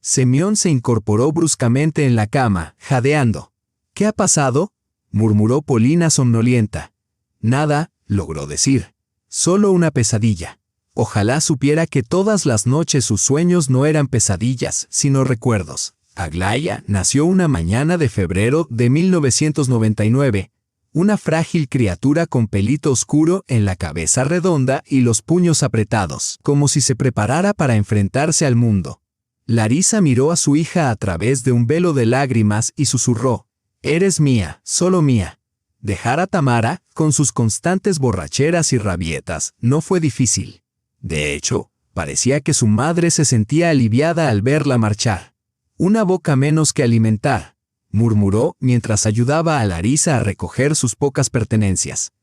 Semyon se incorporó bruscamente en la cama, jadeando. ¿Qué ha pasado?, murmuró Polina somnolienta. Nada, logró decir. Solo una pesadilla. Ojalá supiera que todas las noches sus sueños no eran pesadillas, sino recuerdos. Aglaya nació una mañana de febrero de 1999. Una frágil criatura con pelito oscuro en la cabeza redonda y los puños apretados, como si se preparara para enfrentarse al mundo. Larisa miró a su hija a través de un velo de lágrimas y susurró, «Eres mía, solo mía». Dejar a Tamara, con sus constantes borracheras y rabietas, no fue difícil. De hecho, parecía que su madre se sentía aliviada al verla marchar. «Una boca menos que alimentar», murmuró mientras ayudaba a Larisa a recoger sus pocas pertenencias.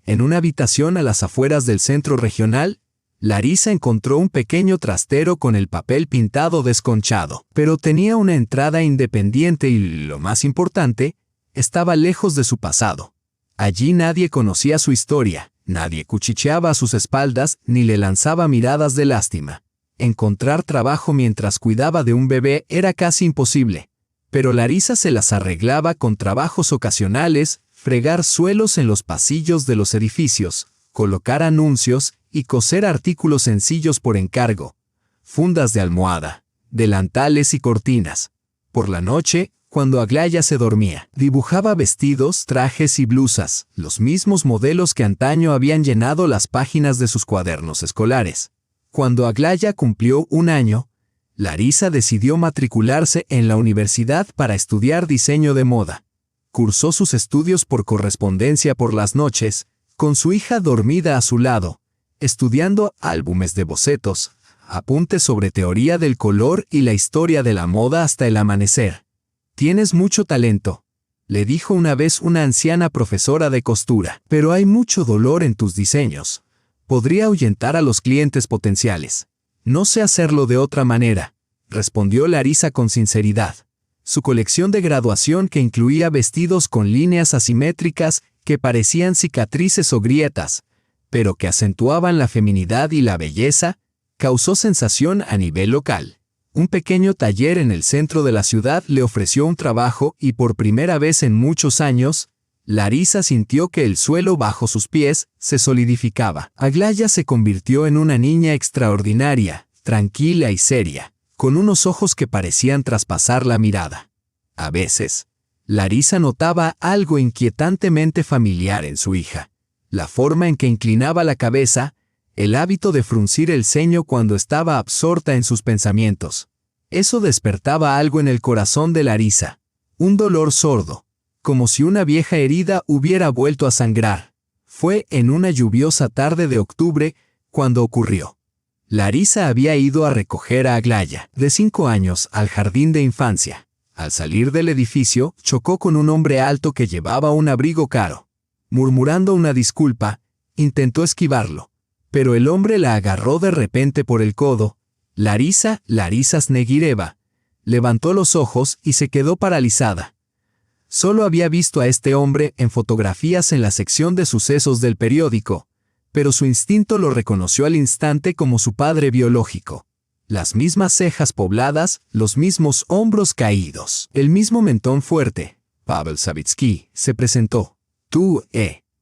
En una habitación a las afueras del centro regional, Larisa encontró un pequeño trastero con el papel pintado desconchado, pero tenía una entrada independiente y, lo más importante, estaba lejos de su pasado. Allí nadie conocía su historia, nadie cuchicheaba a sus espaldas ni le lanzaba miradas de lástima. Encontrar trabajo mientras cuidaba de un bebé era casi imposible. Pero Larisa se las arreglaba con trabajos ocasionales, fregar suelos en los pasillos de los edificios, colocar anuncios y coser artículos sencillos por encargo, fundas de almohada, delantales y cortinas. Por la noche, cuando Aglaya se dormía, dibujaba vestidos, trajes y blusas, los mismos modelos que antaño habían llenado las páginas de sus cuadernos escolares. Cuando Aglaya cumplió 1 año, Larisa decidió matricularse en la universidad para estudiar diseño de moda. Cursó sus estudios por correspondencia por las noches, con su hija dormida a su lado, estudiando álbumes de bocetos, apuntes sobre teoría del color y la historia de la moda hasta el amanecer. «Tienes mucho talento», le dijo una vez una anciana profesora de costura, «pero hay mucho dolor en tus diseños. Podría ahuyentar a los clientes potenciales». «No sé hacerlo de otra manera», respondió Larisa con sinceridad. Su colección de graduación, que incluía vestidos con líneas asimétricas que parecían cicatrices o grietas, pero que acentuaban la feminidad y la belleza, causó sensación a nivel local. Un pequeño taller en el centro de la ciudad le ofreció un trabajo y por primera vez en muchos años, Larisa sintió que el suelo bajo sus pies se solidificaba. Aglaya se convirtió en una niña extraordinaria, tranquila y seria, con unos ojos que parecían traspasar la mirada. A veces, Larisa notaba algo inquietantemente familiar en su hija. La forma en que inclinaba la cabeza, el hábito de fruncir el ceño cuando estaba absorta en sus pensamientos. Eso despertaba algo en el corazón de Larisa, un dolor sordo, como si una vieja herida hubiera vuelto a sangrar. Fue en una lluviosa tarde de octubre cuando ocurrió. Larisa había ido a recoger a Aglaya, de 5 años, al jardín de infancia. Al salir del edificio, chocó con un hombre alto que llevaba un abrigo caro. Murmurando una disculpa, intentó esquivarlo, pero el hombre la agarró de repente por el codo. Larisa Snegireva levantó los ojos y se quedó paralizada. Solo había visto a este hombre en fotografías en la sección de sucesos del periódico, pero su instinto lo reconoció al instante como su padre biológico. Las mismas cejas pobladas, los mismos hombros caídos, el mismo mentón fuerte. Pavel Savitsky se presentó. Tú,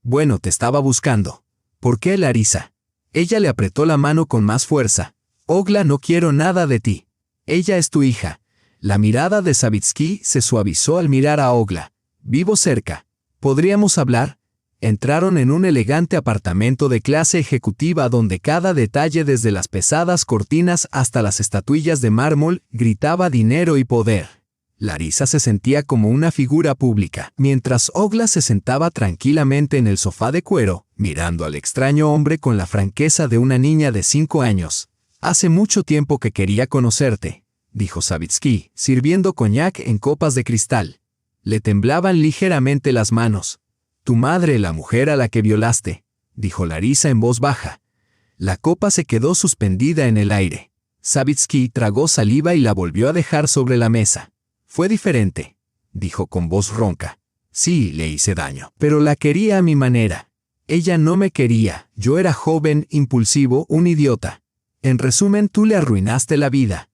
bueno, te estaba buscando. ¿Por qué, Larisa? Ella le apretó la mano con más fuerza. Ogla, no quiero nada de ti. Ella es tu hija. La mirada de Savitsky se suavizó al mirar a Ogla. Vivo cerca. ¿Podríamos hablar? Entraron en un elegante apartamento de clase ejecutiva donde cada detalle, desde las pesadas cortinas hasta las estatuillas de mármol, gritaba dinero y poder. Larisa se sentía como una figura pública, mientras Ogla se sentaba tranquilamente en el sofá de cuero, mirando al extraño hombre con la franqueza de una niña de 5 años. «Hace mucho tiempo que quería conocerte», dijo Savitsky, sirviendo coñac en copas de cristal. Le temblaban ligeramente las manos. «Tu madre, la mujer a la que violaste», dijo Larisa en voz baja. La copa se quedó suspendida en el aire. Savitsky tragó saliva y la volvió a dejar sobre la mesa. «Fue diferente», dijo con voz ronca. «Sí, le hice daño, pero la quería a mi manera. Ella no me quería, yo era joven, impulsivo, un idiota. En resumen, tú le arruinaste la vida».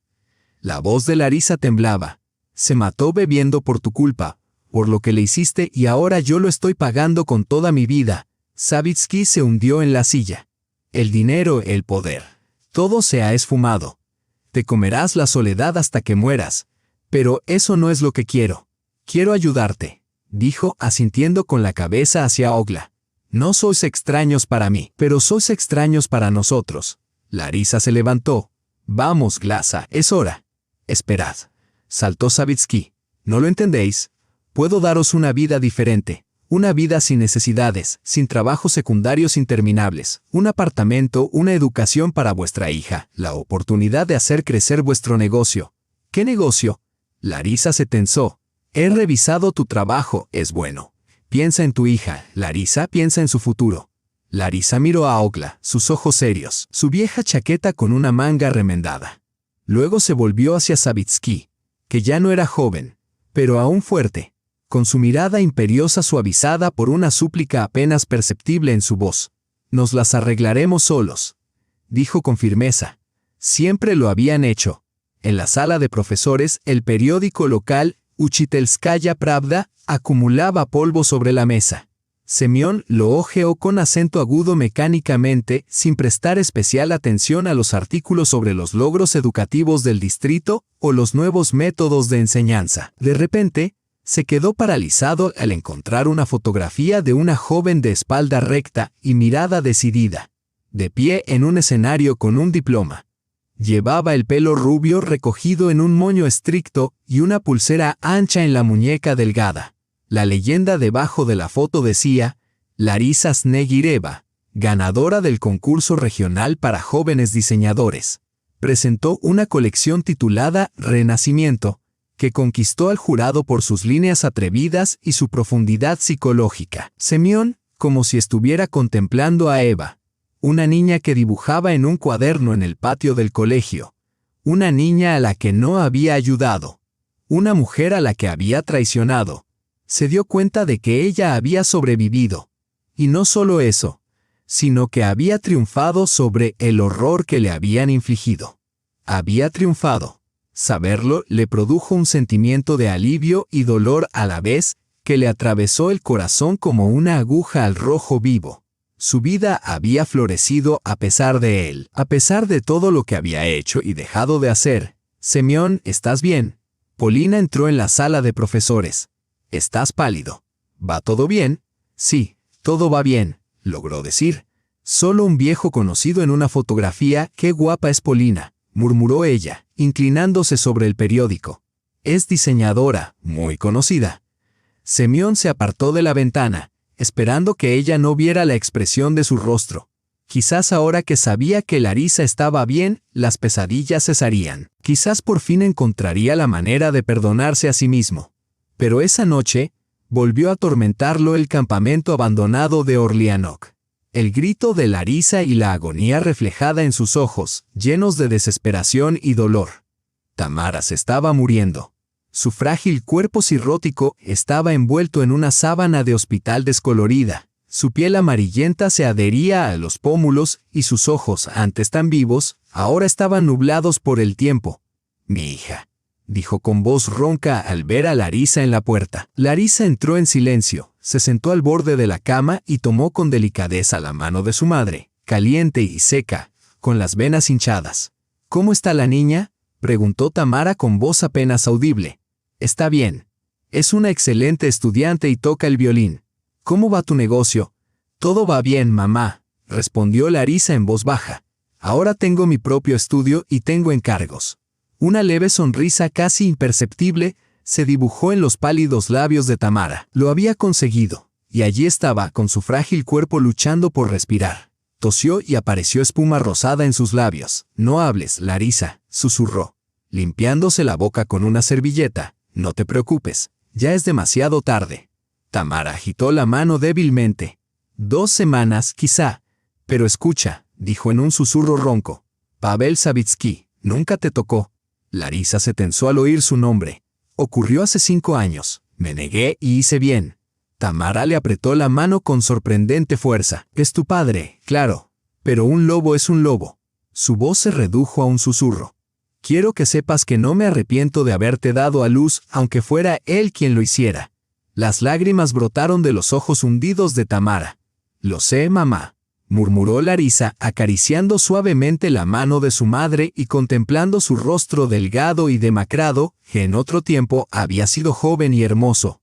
La voz de Larisa temblaba. «Se mató bebiendo por tu culpa, por lo que le hiciste, y ahora yo lo estoy pagando con toda mi vida». Savitsky se hundió en la silla. «El dinero, el poder. Todo se ha esfumado. Te comerás la soledad hasta que mueras. Pero eso no es lo que quiero. Quiero ayudarte», dijo, asintiendo con la cabeza hacia Ogla. «No sois extraños para mí, pero sois extraños para nosotros». Larisa se levantó. «Vamos, Glasa, es hora». «Esperad», saltó Savitsky. «¿No lo entendéis? Puedo daros una vida diferente, una vida sin necesidades, sin trabajos secundarios interminables, un apartamento, una educación para vuestra hija, la oportunidad de hacer crecer vuestro negocio». «¿Qué negocio?». Larisa se tensó. «He revisado tu trabajo, es bueno. Piensa en tu hija, Larisa, piensa en su futuro». Larisa miró a Ogla, sus ojos serios, su vieja chaqueta con una manga remendada. Luego se volvió hacia Savitsky, que ya no era joven, pero aún fuerte, con su mirada imperiosa suavizada por una súplica apenas perceptible en su voz. «Nos las arreglaremos solos», dijo con firmeza. Siempre lo habían hecho. En la sala de profesores, el periódico local, Uchitelskaya Pravda, acumulaba polvo sobre la mesa. Semyon lo hojeó con acento agudo mecánicamente, sin prestar especial atención a los artículos sobre los logros educativos del distrito o los nuevos métodos de enseñanza. De repente, se quedó paralizado al encontrar una fotografía de una joven de espalda recta y mirada decidida, de pie en un escenario con un diploma. Llevaba el pelo rubio recogido en un moño estricto y una pulsera ancha en la muñeca delgada. La leyenda debajo de la foto decía: «Larisa Snegireva, ganadora del concurso regional para jóvenes diseñadores. Presentó una colección titulada Renacimiento, que conquistó al jurado por sus líneas atrevidas y su profundidad psicológica». Semyon, como si estuviera contemplando a Eva, una niña que dibujaba en un cuaderno en el patio del colegio, una niña a la que no había ayudado, una mujer a la que había traicionado. Se dio cuenta de que ella había sobrevivido. Y no solo eso, sino que había triunfado sobre el horror que le habían infligido. Había triunfado. Saberlo le produjo un sentimiento de alivio y dolor a la vez, que le atravesó el corazón como una aguja al rojo vivo. Su vida había florecido a pesar de él, a pesar de todo lo que había hecho y dejado de hacer. Semyon, ¿estás bien? Polina entró en la sala de profesores. Estás pálido. ¿Va todo bien? Sí, todo va bien, logró decir. Solo un viejo conocido en una fotografía. Qué guapa es Polina, murmuró ella, inclinándose sobre el periódico. Es diseñadora, muy conocida. Semyon se apartó de la ventana, esperando que ella no viera la expresión de su rostro. Quizás ahora que sabía que Larisa estaba bien, las pesadillas cesarían. Quizás por fin encontraría la manera de perdonarse a sí mismo. Pero esa noche, volvió a atormentarlo el campamento abandonado de Orlianok. El grito de Larisa y la agonía reflejada en sus ojos, llenos de desesperación y dolor. Tamara se estaba muriendo. Su frágil cuerpo cirrótico estaba envuelto en una sábana de hospital descolorida. Su piel amarillenta se adhería a los pómulos y sus ojos, antes tan vivos, ahora estaban nublados por el tiempo. «Mi hija», dijo con voz ronca al ver a Larisa en la puerta. Larisa entró en silencio, se sentó al borde de la cama y tomó con delicadeza la mano de su madre, caliente y seca, con las venas hinchadas. «¿Cómo está la niña?», preguntó Tamara con voz apenas audible. «Está bien. Es una excelente estudiante y toca el violín. ¿Cómo va tu negocio?» «Todo va bien, mamá», respondió Larisa en voz baja. «Ahora tengo mi propio estudio y tengo encargos». Una leve sonrisa casi imperceptible se dibujó en los pálidos labios de Tamara. Lo había conseguido, y allí estaba, con su frágil cuerpo luchando por respirar. Tosió y apareció espuma rosada en sus labios. «No hables, Larisa», susurró, limpiándose la boca con una servilleta. «No te preocupes, ya es demasiado tarde». Tamara agitó la mano débilmente. 2 semanas, quizá. «Pero escucha», dijo en un susurro ronco. «Pavel Savitsky, nunca te tocó». Larisa se tensó al oír su nombre. «Ocurrió hace 5 años. Me negué y hice bien». Tamara le apretó la mano con sorprendente fuerza. «Es tu padre, claro. Pero un lobo es un lobo». Su voz se redujo a un susurro. «Quiero que sepas que no me arrepiento de haberte dado a luz, aunque fuera él quien lo hiciera». Las lágrimas brotaron de los ojos hundidos de Tamara. «Lo sé, mamá», murmuró Larisa, acariciando suavemente la mano de su madre y contemplando su rostro delgado y demacrado, que en otro tiempo había sido joven y hermoso.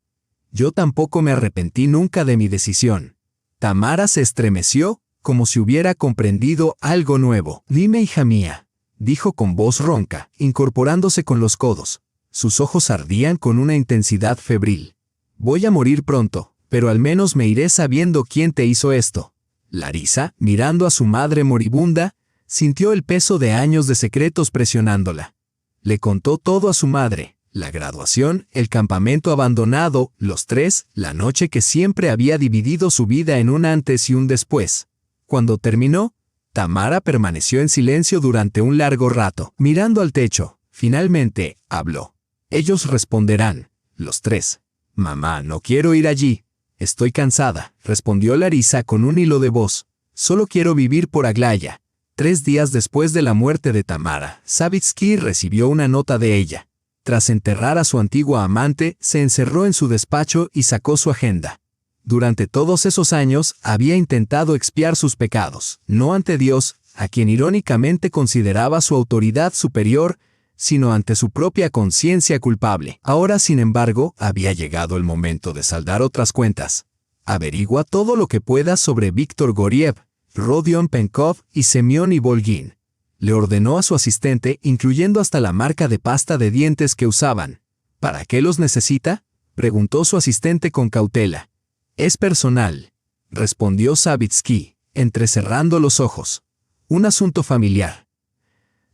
«Yo tampoco me arrepentí nunca de mi decisión». Tamara se estremeció, como si hubiera comprendido algo nuevo. «Dime, hija mía», dijo con voz ronca, incorporándose con los codos. Sus ojos ardían con una intensidad febril. «Voy a morir pronto, pero al menos me iré sabiendo quién te hizo esto». Larisa, mirando a su madre moribunda, sintió el peso de años de secretos presionándola. Le contó todo a su madre: la graduación, el campamento abandonado, los 3, la noche que siempre había dividido su vida en un antes y un después. Cuando terminó, Tamara permaneció en silencio durante un largo rato, mirando al techo. Finalmente, habló. «Ellos responderán, los 3. «Mamá, no quiero ir allí. Estoy cansada», respondió Larisa con un hilo de voz. «Solo quiero vivir por Aglaya». 3 días después de la muerte de Tamara, Savitsky recibió una nota de ella. Tras enterrar a su antigua amante, se encerró en su despacho y sacó su agenda. Durante todos esos años había intentado expiar sus pecados, no ante Dios, a quien irónicamente consideraba su autoridad superior, sino ante su propia conciencia culpable. Ahora, sin embargo, había llegado el momento de saldar otras cuentas. «Averigua todo lo que puedas sobre Víctor Goriev, Rodion Penkov y Semyon Ivolgin», le ordenó a su asistente, incluyendo hasta la marca de pasta de dientes que usaban. «¿Para qué los necesita?», preguntó su asistente con cautela. «Es personal», respondió Savitsky, entrecerrando los ojos. «Un asunto familiar».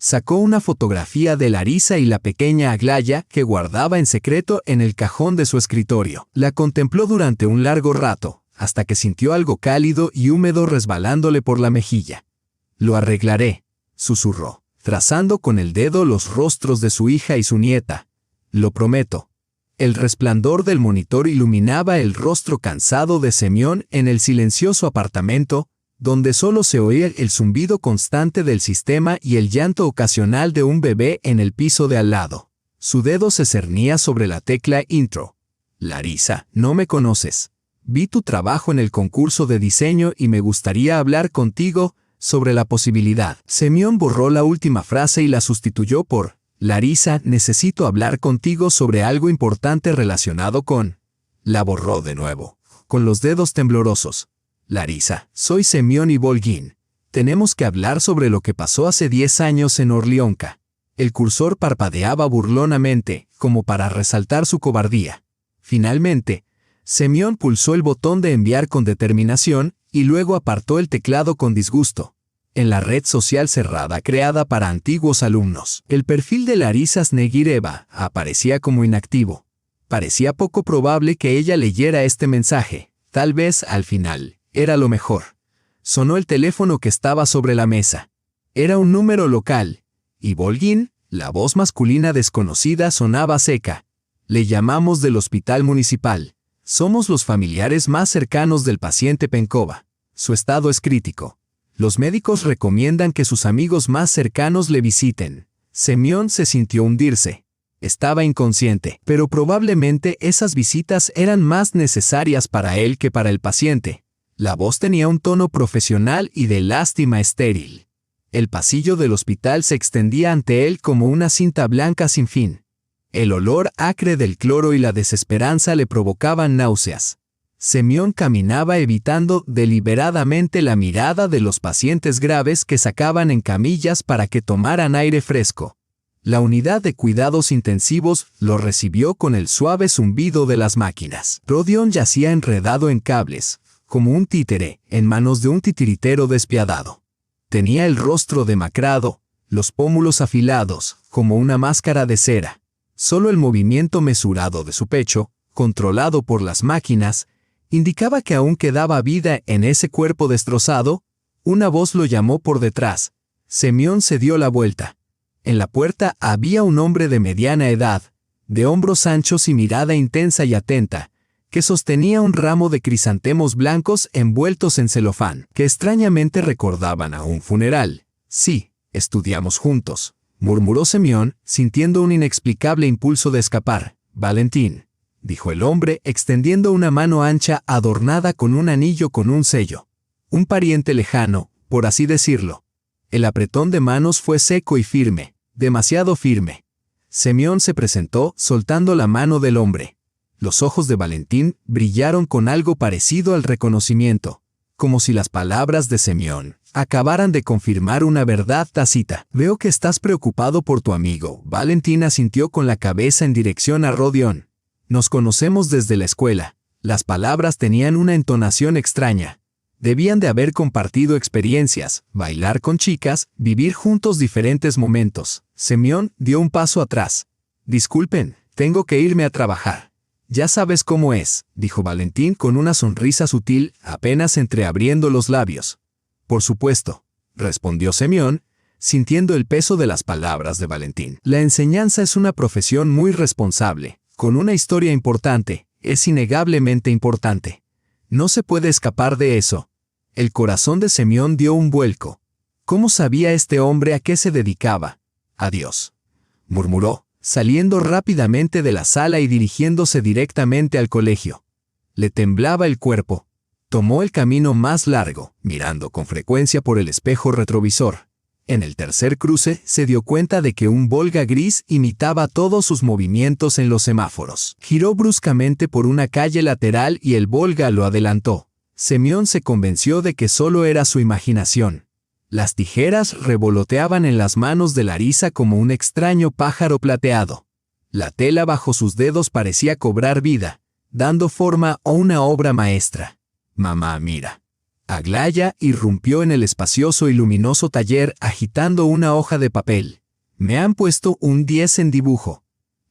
Sacó una fotografía de Larisa y la pequeña Aglaya que guardaba en secreto en el cajón de su escritorio. La contempló durante un largo rato, hasta que sintió algo cálido y húmedo resbalándole por la mejilla. «Lo arreglaré», susurró, trazando con el dedo los rostros de su hija y su nieta. «Lo prometo». El resplandor del monitor iluminaba el rostro cansado de Semyon en el silencioso apartamento, donde solo se oía el zumbido constante del sistema y el llanto ocasional de un bebé en el piso de al lado. Su dedo se cernía sobre la tecla Intro. «Larisa, no me conoces. Vi tu trabajo en el concurso de diseño y me gustaría hablar contigo sobre la posibilidad». Semyon borró la última frase y la sustituyó por Larisa, necesito hablar contigo sobre algo importante relacionado con... La borró de nuevo, con los dedos temblorosos. Larisa, soy Semyon y Volgin. Tenemos que hablar sobre lo que pasó hace 10 años en Orlionka. El cursor parpadeaba burlonamente, como para resaltar su cobardía. Finalmente, Semyon pulsó el botón de enviar con determinación y luego apartó el teclado con disgusto. En la red social cerrada creada para antiguos alumnos, el perfil de Larisa Snegireva aparecía como inactivo. Parecía poco probable que ella leyera este mensaje. Tal vez, al final, era lo mejor. Sonó el teléfono que estaba sobre la mesa. Era un número local, y Volgin, la voz masculina desconocida, sonaba seca. Le llamamos del hospital municipal. Somos los familiares más cercanos del paciente Penkova. Su estado es crítico. Los médicos recomiendan que sus amigos más cercanos le visiten. Semyon se sintió hundirse. Estaba inconsciente, pero probablemente esas visitas eran más necesarias para él que para el paciente. La voz tenía un tono profesional y de lástima estéril. El pasillo del hospital se extendía ante él como una cinta blanca sin fin. El olor acre del cloro y la desesperanza le provocaban náuseas. Semyon caminaba evitando deliberadamente la mirada de los pacientes graves que sacaban en camillas para que tomaran aire fresco. La unidad de cuidados intensivos lo recibió con el suave zumbido de las máquinas. Rodion yacía enredado en cables, como un títere, en manos de un titiritero despiadado. Tenía el rostro demacrado, los pómulos afilados, como una máscara de cera. Solo el movimiento mesurado de su pecho, controlado por las máquinas, indicaba que aún quedaba vida en ese cuerpo destrozado. Una voz lo llamó por detrás. Semyon se dio la vuelta. En la puerta había un hombre de mediana edad, de hombros anchos y mirada intensa y atenta, que sostenía un ramo de crisantemos blancos envueltos en celofán, que extrañamente recordaban a un funeral. Sí, estudiamos juntos, murmuró Semyon, sintiendo un inexplicable impulso de escapar. Valentín, dijo el hombre, extendiendo una mano ancha adornada con un anillo con un sello. Un pariente lejano, por así decirlo. El apretón de manos fue seco y firme, demasiado firme. Semyon se presentó, soltando la mano del hombre. Los ojos de Valentín brillaron con algo parecido al reconocimiento, como si las palabras de Semyon acabaran de confirmar una verdad tácita. Veo que estás preocupado por tu amigo. Valentín asintió con la cabeza en dirección a Rodion. Nos conocemos desde la escuela. Las palabras tenían una entonación extraña. Debían de haber compartido experiencias, bailar con chicas, vivir juntos diferentes momentos. Semyon dio un paso atrás. Disculpen, tengo que irme a trabajar. Ya sabes cómo es, dijo Valentín con una sonrisa sutil, apenas entreabriendo los labios. Por supuesto, respondió Semyon, sintiendo el peso de las palabras de Valentín. La enseñanza es una profesión muy responsable, con una historia importante, es innegablemente importante. No se puede escapar de eso. El corazón de Semyon dio un vuelco. ¿Cómo sabía este hombre a qué se dedicaba? Adiós, murmuró, saliendo rápidamente de la sala y dirigiéndose directamente al colegio. Le temblaba el cuerpo. Tomó el camino más largo, mirando con frecuencia por el espejo retrovisor. En el tercer cruce se dio cuenta de que un Volga gris imitaba todos sus movimientos en los semáforos. Giró bruscamente por una calle lateral y el Volga lo adelantó. Semyon se convenció de que solo era su imaginación. Las tijeras revoloteaban en las manos de Larisa como un extraño pájaro plateado. La tela bajo sus dedos parecía cobrar vida, dando forma a una obra maestra. Mamá, mira. Aglaya irrumpió en el espacioso y luminoso taller agitando una hoja de papel. Me han puesto un 10 en dibujo.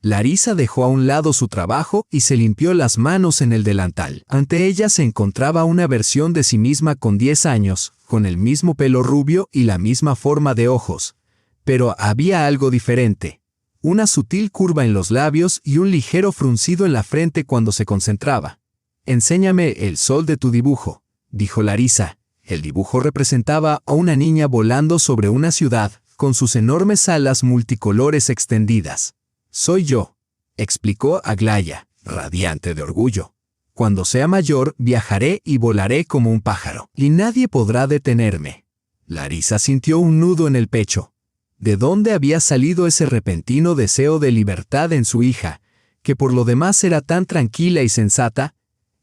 Larisa dejó a un lado su trabajo y se limpió las manos en el delantal. Ante ella se encontraba una versión de sí misma con 10 años, con el mismo pelo rubio y la misma forma de ojos. Pero había algo diferente. Una sutil curva en los labios y un ligero fruncido en la frente cuando se concentraba. Enséñame el sol de tu dibujo, dijo Larisa. El dibujo representaba a una niña volando sobre una ciudad, con sus enormes alas multicolores extendidas. Soy yo, explicó Aglaya, radiante de orgullo. Cuando sea mayor, viajaré y volaré como un pájaro, y nadie podrá detenerme. Larisa sintió un nudo en el pecho. ¿De dónde había salido ese repentino deseo de libertad en su hija, que por lo demás era tan tranquila y sensata?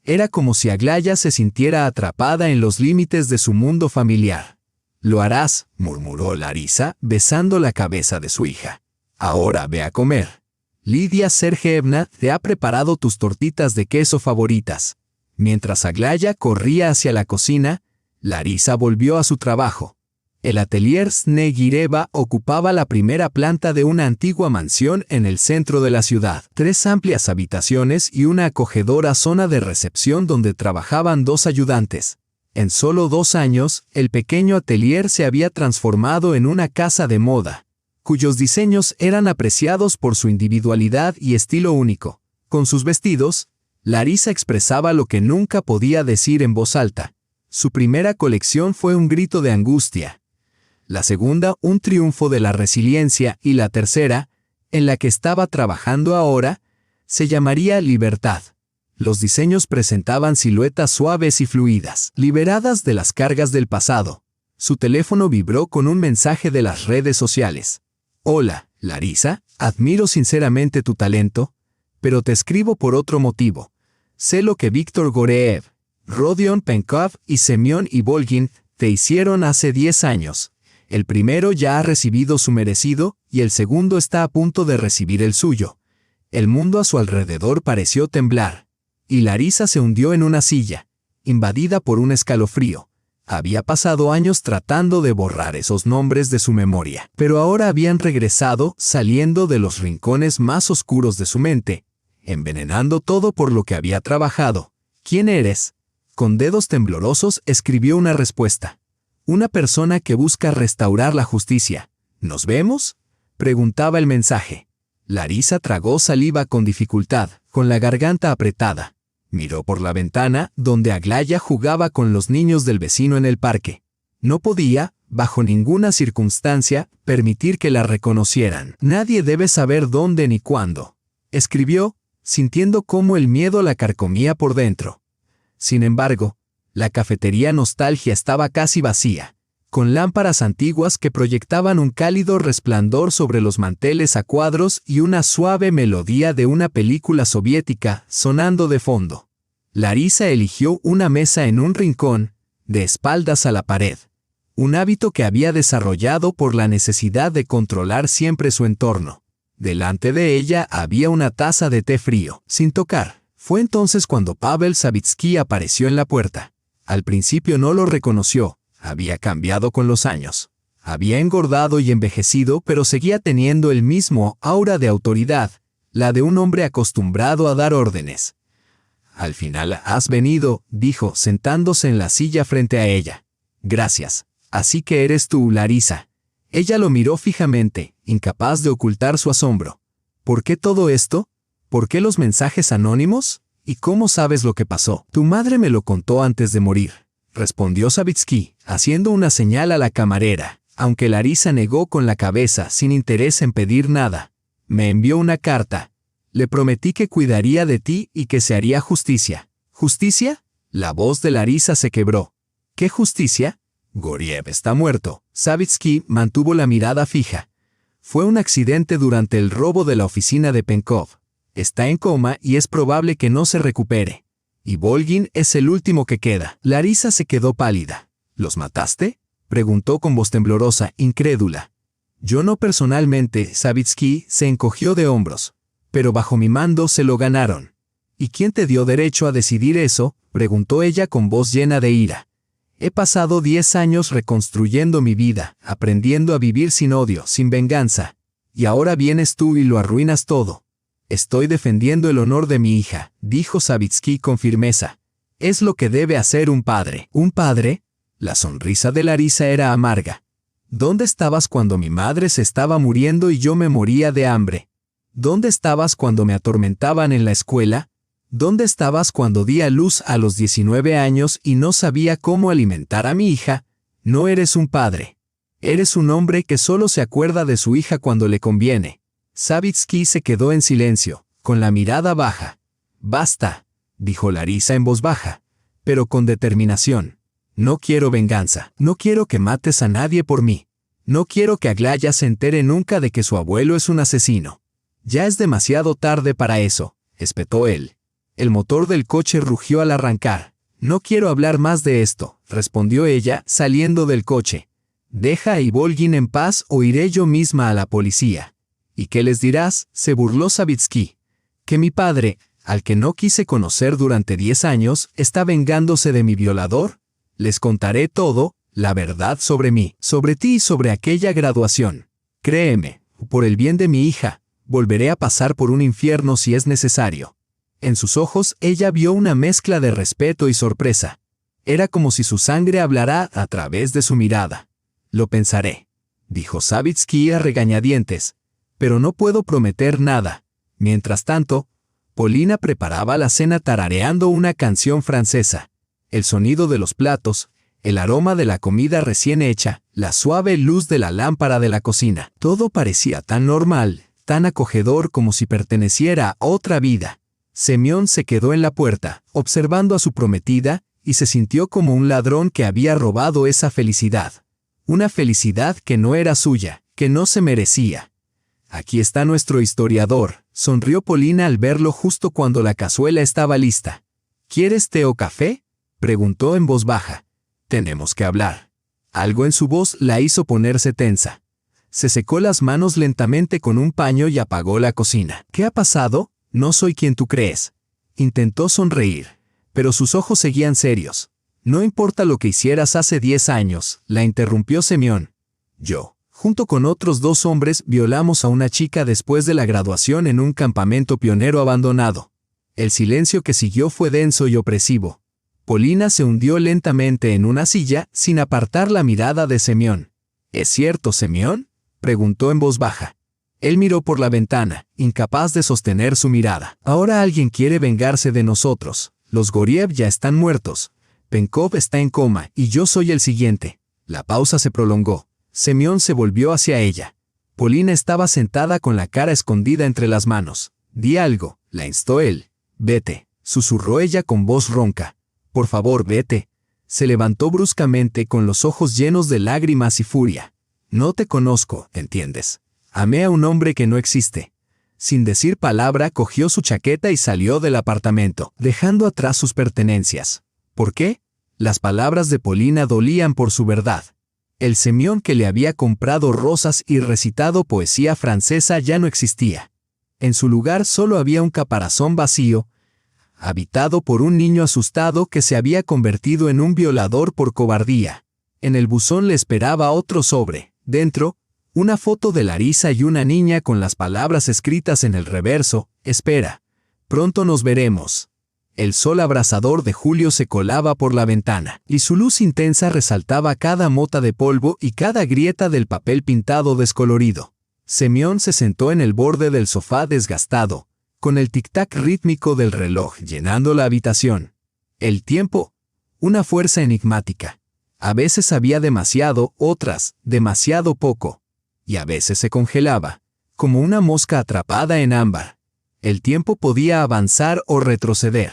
Era como si Aglaya se sintiera atrapada en los límites de su mundo familiar. «Lo harás», murmuró Larisa, besando la cabeza de su hija. «Ahora ve a comer. Lidia Sergeevna te ha preparado tus tortitas de queso favoritas». Mientras Aglaya corría hacia la cocina, Larisa volvió a su trabajo. El atelier Snegireva ocupaba la primera planta de una antigua mansión en el centro de la ciudad. 3 amplias habitaciones y una acogedora zona de recepción donde trabajaban 2 ayudantes. En solo 2 años, el pequeño atelier se había transformado en una casa de moda, cuyos diseños eran apreciados por su individualidad y estilo único. Con sus vestidos, Larisa expresaba lo que nunca podía decir en voz alta. Su primera colección fue un grito de angustia. La segunda, un triunfo de la resiliencia, y la tercera, en la que estaba trabajando ahora, se llamaría Libertad. Los diseños presentaban siluetas suaves y fluidas, liberadas de las cargas del pasado. Su teléfono vibró con un mensaje de las redes sociales. «Hola, Larisa, admiro sinceramente tu talento, pero te escribo por otro motivo. Sé lo que Víctor Goreev, Rodion Penkov y Semyon Ivolgin te hicieron hace 10 años. El primero ya ha recibido su merecido y el segundo está a punto de recibir el suyo». El mundo a su alrededor pareció temblar, y Larisa se hundió en una silla, invadida por un escalofrío. Había pasado años tratando de borrar esos nombres de su memoria, pero ahora habían regresado, saliendo de los rincones más oscuros de su mente, envenenando todo por lo que había trabajado. «¿Quién eres?». Con dedos temblorosos escribió una respuesta. «Una persona que busca restaurar la justicia». «¿Nos vemos?», preguntaba el mensaje. Larisa tragó saliva con dificultad, con la garganta apretada. Miró por la ventana, donde Aglaya jugaba con los niños del vecino en el parque. No podía, bajo ninguna circunstancia, permitir que la reconocieran. «Nadie debe saber dónde ni cuándo», escribió, sintiendo cómo el miedo la carcomía por dentro. Sin embargo, la cafetería Nostalgia estaba casi vacía, con lámparas antiguas que proyectaban un cálido resplandor sobre los manteles a cuadros y una suave melodía de una película soviética sonando de fondo. Larisa eligió una mesa en un rincón, de espaldas a la pared, un hábito que había desarrollado por la necesidad de controlar siempre su entorno. Delante de ella había una taza de té frío, sin tocar. Fue entonces cuando Pavel Savitsky apareció en la puerta. Al principio no lo reconoció. Había cambiado con los años. Había engordado y envejecido, pero seguía teniendo el mismo aura de autoridad, la de un hombre acostumbrado a dar órdenes. «Al final has venido», dijo, sentándose en la silla frente a ella. «Gracias. Así que eres tú, Larisa». Ella lo miró fijamente, incapaz de ocultar su asombro. «¿Por qué todo esto? ¿Por qué los mensajes anónimos? ¿Y cómo sabes lo que pasó?» «Tu madre me lo contó antes de morir», respondió Savitsky, haciendo una señal a la camarera, aunque Larisa negó con la cabeza sin interés en pedir nada. «Me envió una carta. Le prometí que cuidaría de ti y que se haría justicia». «¿Justicia?». La voz de Larisa se quebró. «¿Qué justicia?». «Goriev está muerto». Savitsky mantuvo la mirada fija. «Fue un accidente durante el robo de la oficina de Penkov. Está en coma y es probable que no se recupere. Y Volgin es el último que queda». Larisa se quedó pálida. «¿Los mataste?», preguntó con voz temblorosa, incrédula. «Yo no personalmente», Savitsky se encogió de hombros. «Pero bajo mi mando se lo ganaron». «¿Y quién te dio derecho a decidir eso?», preguntó ella con voz llena de ira. «He pasado 10 años reconstruyendo mi vida, aprendiendo a vivir sin odio, sin venganza. Y ahora vienes tú y lo arruinas todo». «Estoy defendiendo el honor de mi hija», dijo Savitsky con firmeza. «Es lo que debe hacer un padre». «¿Un padre?». La sonrisa de Larisa era amarga. «¿Dónde estabas cuando mi madre se estaba muriendo y yo me moría de hambre? ¿Dónde estabas cuando me atormentaban en la escuela? ¿Dónde estabas cuando di a luz a los 19 años y no sabía cómo alimentar a mi hija? No eres un padre. Eres un hombre que solo se acuerda de su hija cuando le conviene». Savitsky se quedó en silencio, con la mirada baja. «Basta», dijo Larisa en voz baja, pero con determinación. «No quiero venganza. No quiero que mates a nadie por mí. No quiero que Aglaya se entere nunca de que su abuelo es un asesino. Ya es demasiado tarde para eso, espetó él. El motor del coche rugió al arrancar. No quiero hablar más de esto, respondió ella, saliendo del coche. Deja a Ivolgin en paz o iré yo misma a la policía. ¿Y qué les dirás?, se burló Savitsky. Que mi padre, al que no quise conocer durante 10 años, está vengándose de mi violador. Les contaré todo, la verdad sobre mí, sobre ti y sobre aquella graduación. Créeme, por el bien de mi hija, volveré a pasar por un infierno si es necesario. En sus ojos ella vio una mezcla de respeto y sorpresa. Era como si su sangre hablara a través de su mirada. Lo pensaré, dijo Savitsky a regañadientes, pero no puedo prometer nada. Mientras tanto, Polina preparaba la cena tarareando una canción francesa. El sonido de los platos, el aroma de la comida recién hecha, la suave luz de la lámpara de la cocina. Todo parecía tan normal, tan acogedor como si perteneciera a otra vida. Semyon se quedó en la puerta, observando a su prometida, y se sintió como un ladrón que había robado esa felicidad. Una felicidad que no era suya, que no se merecía. Aquí está nuestro historiador, sonrió Polina al verlo justo cuando la cazuela estaba lista. ¿Quieres té o café?, preguntó en voz baja. Tenemos que hablar. Algo en su voz la hizo ponerse tensa. Se secó las manos lentamente con un paño y apagó la cocina. ¿Qué ha pasado? No soy quien tú crees. Intentó sonreír, pero sus ojos seguían serios. No importa lo que hicieras hace 10 años, la interrumpió Semyon. Yo, junto con otros 2 hombres, violamos a una chica después de la graduación en un campamento pionero abandonado. El silencio que siguió fue denso y opresivo. Polina se hundió lentamente en una silla sin apartar la mirada de Semyon. ¿Es cierto, Semyon?, preguntó en voz baja. Él miró por la ventana, incapaz de sostener su mirada. Ahora alguien quiere vengarse de nosotros. Los Goriev ya están muertos. Penkov está en coma y yo soy el siguiente. La pausa se prolongó. Semyon se volvió hacia ella. Polina estaba sentada con la cara escondida entre las manos. Di algo, la instó él. Vete, susurró ella con voz ronca. Por favor, vete. Se levantó bruscamente con los ojos llenos de lágrimas y furia. No te conozco, ¿entiendes? Amé a un hombre que no existe. Sin decir palabra, cogió su chaqueta y salió del apartamento, dejando atrás sus pertenencias. ¿Por qué? Las palabras de Polina dolían por su verdad. El Semyon que le había comprado rosas y recitado poesía francesa ya no existía. En su lugar solo había un caparazón vacío, habitado por un niño asustado que se había convertido en un violador por cobardía. En el buzón le esperaba otro sobre. Dentro, una foto de Larisa y una niña con las palabras escritas en el reverso: espera, pronto nos veremos. El sol abrasador de julio se colaba por la ventana, y su luz intensa resaltaba cada mota de polvo y cada grieta del papel pintado descolorido. Semyon se sentó en el borde del sofá desgastado, con el tic-tac rítmico del reloj llenando la habitación. El tiempo, una fuerza enigmática. A veces había demasiado, otras, demasiado poco. Y a veces se congelaba, como una mosca atrapada en ámbar. El tiempo podía avanzar o retroceder.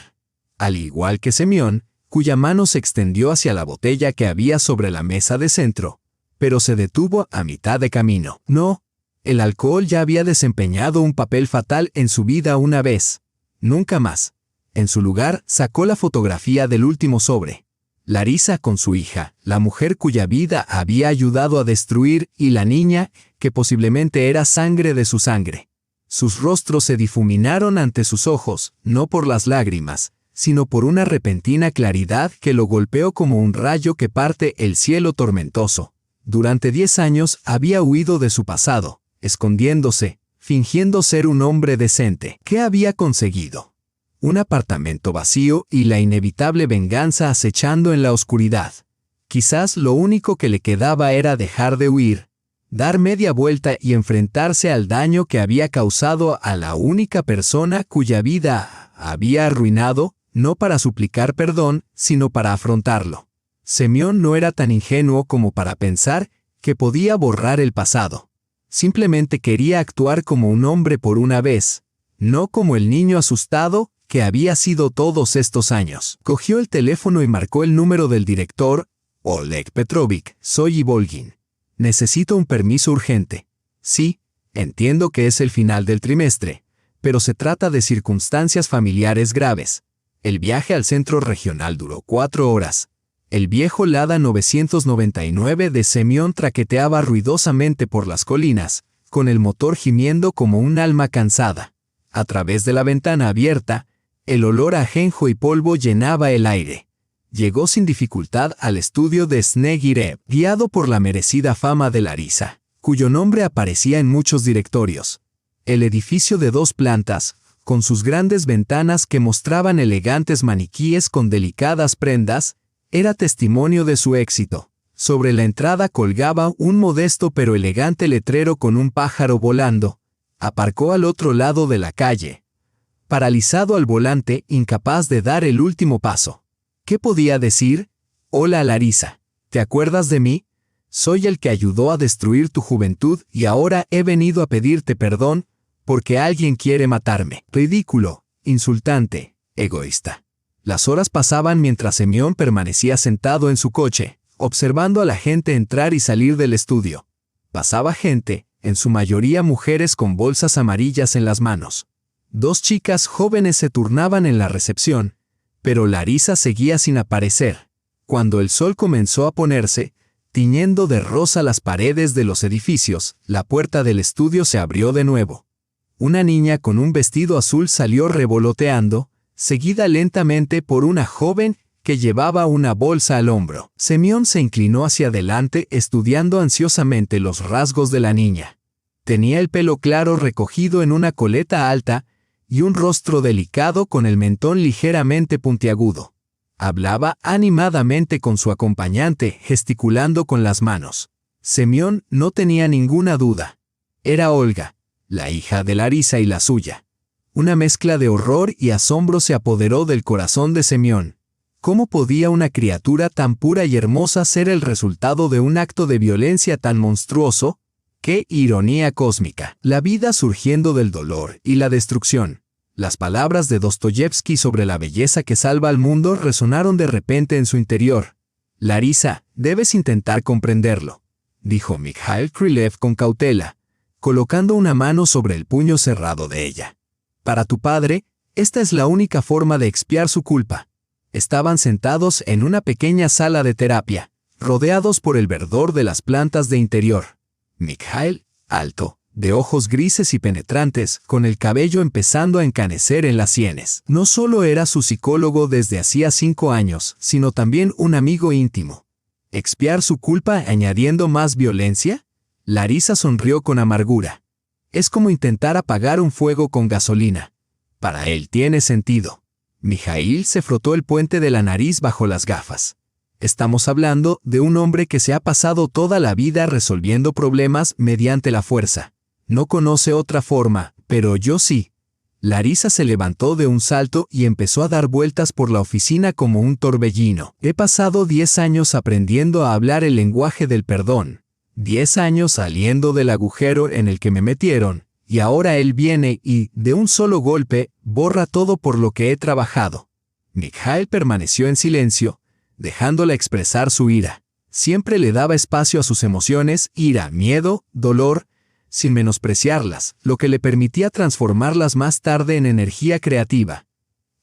Al igual que Semyon, cuya mano se extendió hacia la botella que había sobre la mesa de centro, pero se detuvo a mitad de camino. No, el alcohol ya había desempeñado un papel fatal en su vida una vez. Nunca más. En su lugar, sacó la fotografía del último sobre. Larisa con su hija, la mujer cuya vida había ayudado a destruir, y la niña, que posiblemente era sangre de su sangre. Sus rostros se difuminaron ante sus ojos, no por las lágrimas, sino por una repentina claridad que lo golpeó como un rayo que parte el cielo tormentoso. Durante 10 años había huido de su pasado, escondiéndose, fingiendo ser un hombre decente. ¿Qué había conseguido? Un apartamento vacío y la inevitable venganza acechando en la oscuridad. Quizás lo único que le quedaba era dejar de huir, dar media vuelta y enfrentarse al daño que había causado a la única persona cuya vida había arruinado, no para suplicar perdón, sino para afrontarlo. Semyon no era tan ingenuo como para pensar que podía borrar el pasado. Simplemente quería actuar como un hombre por una vez, no como el niño asustado que había sido todos estos años. Cogió el teléfono y marcó el número del director: Oleg Petrovich, soy Ivolgin. Necesito un permiso urgente. Sí, entiendo que es el final del trimestre, pero se trata de circunstancias familiares graves. El viaje al centro regional duró 4 horas. El viejo Lada 999 de Semyon traqueteaba ruidosamente por las colinas, con el motor gimiendo como un alma cansada. A través de la ventana abierta, el olor a ajenjo y polvo llenaba el aire. Llegó sin dificultad al estudio de Snegirev, guiado por la merecida fama de Larisa, cuyo nombre aparecía en muchos directorios. El edificio de 2 plantas, con sus grandes ventanas que mostraban elegantes maniquíes con delicadas prendas, era testimonio de su éxito. Sobre la entrada colgaba un modesto pero elegante letrero con un pájaro volando. Aparcó al otro lado de la calle, paralizado al volante, incapaz de dar el último paso. ¿Qué podía decir? Hola, Larisa. ¿Te acuerdas de mí? Soy el que ayudó a destruir tu juventud y ahora he venido a pedirte perdón porque alguien quiere matarme. Ridículo, insultante, egoísta. Las horas pasaban mientras Semyon permanecía sentado en su coche, observando a la gente entrar y salir del estudio. Pasaba gente, en su mayoría mujeres con bolsas amarillas en las manos. 2 chicas jóvenes se turnaban en la recepción, pero Larisa seguía sin aparecer. Cuando el sol comenzó a ponerse, tiñendo de rosa las paredes de los edificios, la puerta del estudio se abrió de nuevo. Una niña con un vestido azul salió revoloteando, seguida lentamente por una joven que llevaba una bolsa al hombro. Semyon se inclinó hacia adelante estudiando ansiosamente los rasgos de la niña. Tenía el pelo claro recogido en una coleta alta y un rostro delicado con el mentón ligeramente puntiagudo. Hablaba animadamente con su acompañante, gesticulando con las manos. Semyon no tenía ninguna duda. Era Olga, la hija de Larisa y la suya. Una mezcla de horror y asombro se apoderó del corazón de Semyon. ¿Cómo podía una criatura tan pura y hermosa ser el resultado de un acto de violencia tan monstruoso? ¡Qué ironía cósmica! La vida surgiendo del dolor y la destrucción. Las palabras de Dostoyevsky sobre la belleza que salva al mundo resonaron de repente en su interior. Larisa, debes intentar comprenderlo, dijo Mikhail Krylev con cautela, colocando una mano sobre el puño cerrado de ella. Para tu padre, esta es la única forma de expiar su culpa. Estaban sentados en una pequeña sala de terapia, rodeados por el verdor de las plantas de interior. Mikhail, alto, de ojos grises y penetrantes, con el cabello empezando a encanecer en las sienes. No solo era su psicólogo desde hacía 5 años, sino también un amigo íntimo. ¿Expiar su culpa añadiendo más violencia? Larisa sonrió con amargura. Es como intentar apagar un fuego con gasolina. Para él tiene sentido. Mikhail se frotó el puente de la nariz bajo las gafas. Estamos hablando de un hombre que se ha pasado toda la vida resolviendo problemas mediante la fuerza. No conoce otra forma, pero yo sí. Larisa se levantó de un salto y empezó a dar vueltas por la oficina como un torbellino. He pasado 10 años aprendiendo a hablar el lenguaje del perdón. 10 años saliendo del agujero en el que me metieron, y ahora él viene y, de un solo golpe, borra todo por lo que he trabajado. Mikhail permaneció en silencio, dejándola expresar su ira. Siempre le daba espacio a sus emociones, ira, miedo, dolor, sin menospreciarlas, lo que le permitía transformarlas más tarde en energía creativa.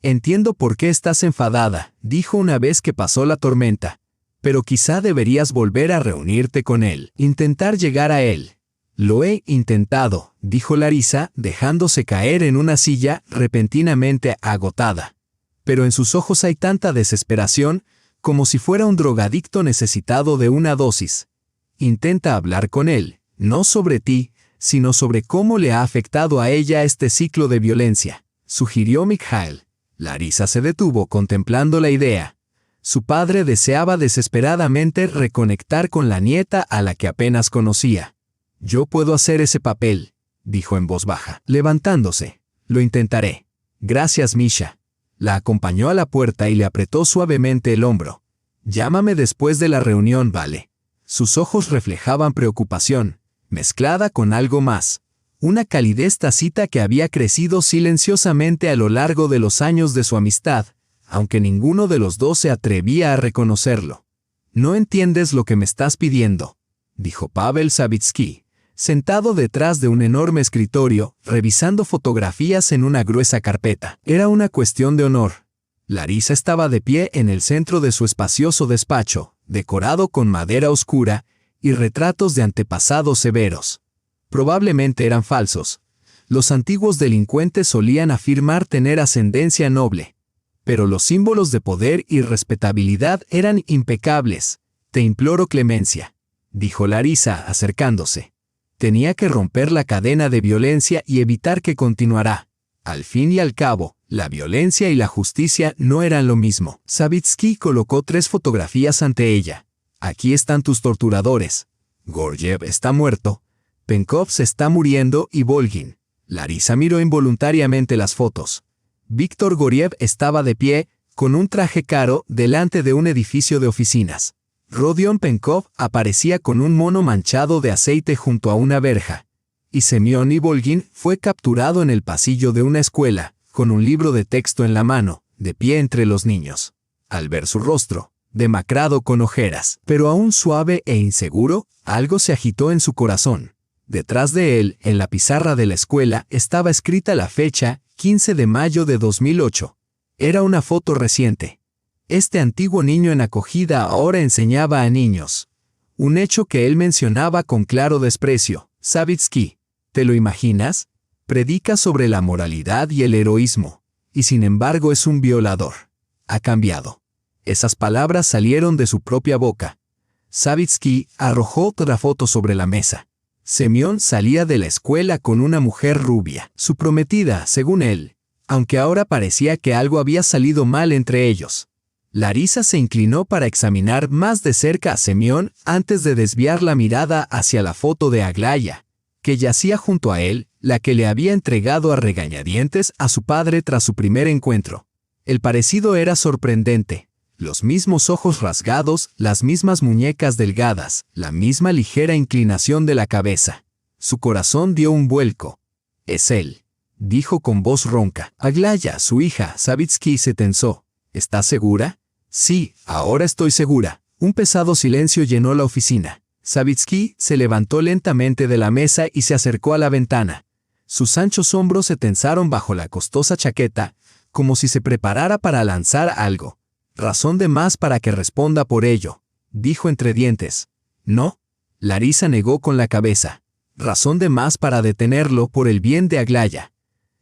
Entiendo por qué estás enfadada, dijo una vez que pasó la tormenta, pero quizá deberías volver a reunirte con él, intentar llegar a él. Lo he intentado, dijo Larisa, dejándose caer en una silla repentinamente agotada. Pero en sus ojos hay tanta desesperación, como si fuera un drogadicto necesitado de una dosis. Intenta hablar con él, no sobre ti, sino sobre cómo le ha afectado a ella este ciclo de violencia, sugirió Mikhail. Larisa se detuvo contemplando la idea. Su padre deseaba desesperadamente reconectar con la nieta a la que apenas conocía. Yo puedo hacer ese papel, dijo en voz baja, levantándose. Lo intentaré. Gracias, Misha. La acompañó a la puerta y le apretó suavemente el hombro. Llámame después de la reunión, ¿vale? Sus ojos reflejaban preocupación, mezclada con algo más. Una calidez tácita que había crecido silenciosamente a lo largo de los años de su amistad, aunque ninguno de los dos se atrevía a reconocerlo. No entiendes lo que me estás pidiendo. dijo Pavel Savitsky, sentado detrás de un enorme escritorio, revisando fotografías en una gruesa carpeta. Era una cuestión de honor. Larisa estaba de pie en el centro de su espacioso despacho, decorado con madera oscura y retratos de antepasados severos. Probablemente eran falsos. Los antiguos delincuentes solían afirmar tener ascendencia noble. Pero los símbolos de poder y respetabilidad eran impecables. «Te imploro clemencia», dijo Larisa, acercándose. Tenía que romper la cadena de violencia y evitar que continuara. Al fin y al cabo, la violencia y la justicia no eran lo mismo. Savitsky colocó 3 fotografías ante ella. «Aquí están tus torturadores. Goryev está muerto. Penkov se está muriendo y Volgin». Larisa miró involuntariamente las fotos. Víctor Goryev estaba de pie, con un traje caro, delante de un edificio de oficinas. Rodion Penkov aparecía con un mono manchado de aceite junto a una verja. Y Semyon Ivolgin fue capturado en el pasillo de una escuela, con un libro de texto en la mano, de pie entre los niños. Al ver su rostro, demacrado con ojeras, pero aún suave e inseguro, algo se agitó en su corazón. Detrás de él, en la pizarra de la escuela, estaba escrita la fecha, 15 de mayo de 2008. Era una foto reciente. Este antiguo niño en acogida ahora enseñaba a niños. Un hecho que él mencionaba con claro desprecio. Savitsky, ¿te lo imaginas? Predica sobre la moralidad y el heroísmo. Y sin embargo es un violador. Ha cambiado. Esas palabras salieron de su propia boca. Savitsky arrojó otra foto sobre la mesa. Semyon salía de la escuela con una mujer rubia, su prometida, según él, aunque ahora parecía que algo había salido mal entre ellos. Larisa se inclinó para examinar más de cerca a Semyon antes de desviar la mirada hacia la foto de Aglaya, que yacía junto a él, la que le había entregado a regañadientes a su padre tras su primer encuentro. El parecido era sorprendente. Los mismos ojos rasgados, las mismas muñecas delgadas, la misma ligera inclinación de la cabeza. Su corazón dio un vuelco. «Es él», dijo con voz ronca. Aglaya, su hija. Savitsky se tensó. «¿Estás segura?» «Sí, ahora estoy segura». Un pesado silencio llenó la oficina. Savitsky se levantó lentamente de la mesa y se acercó a la ventana. Sus anchos hombros se tensaron bajo la costosa chaqueta, como si se preparara para lanzar algo. «Razón de más para que responda por ello», dijo entre dientes. «No». Larisa negó con la cabeza. «Razón de más para detenerlo por el bien de Aglaya.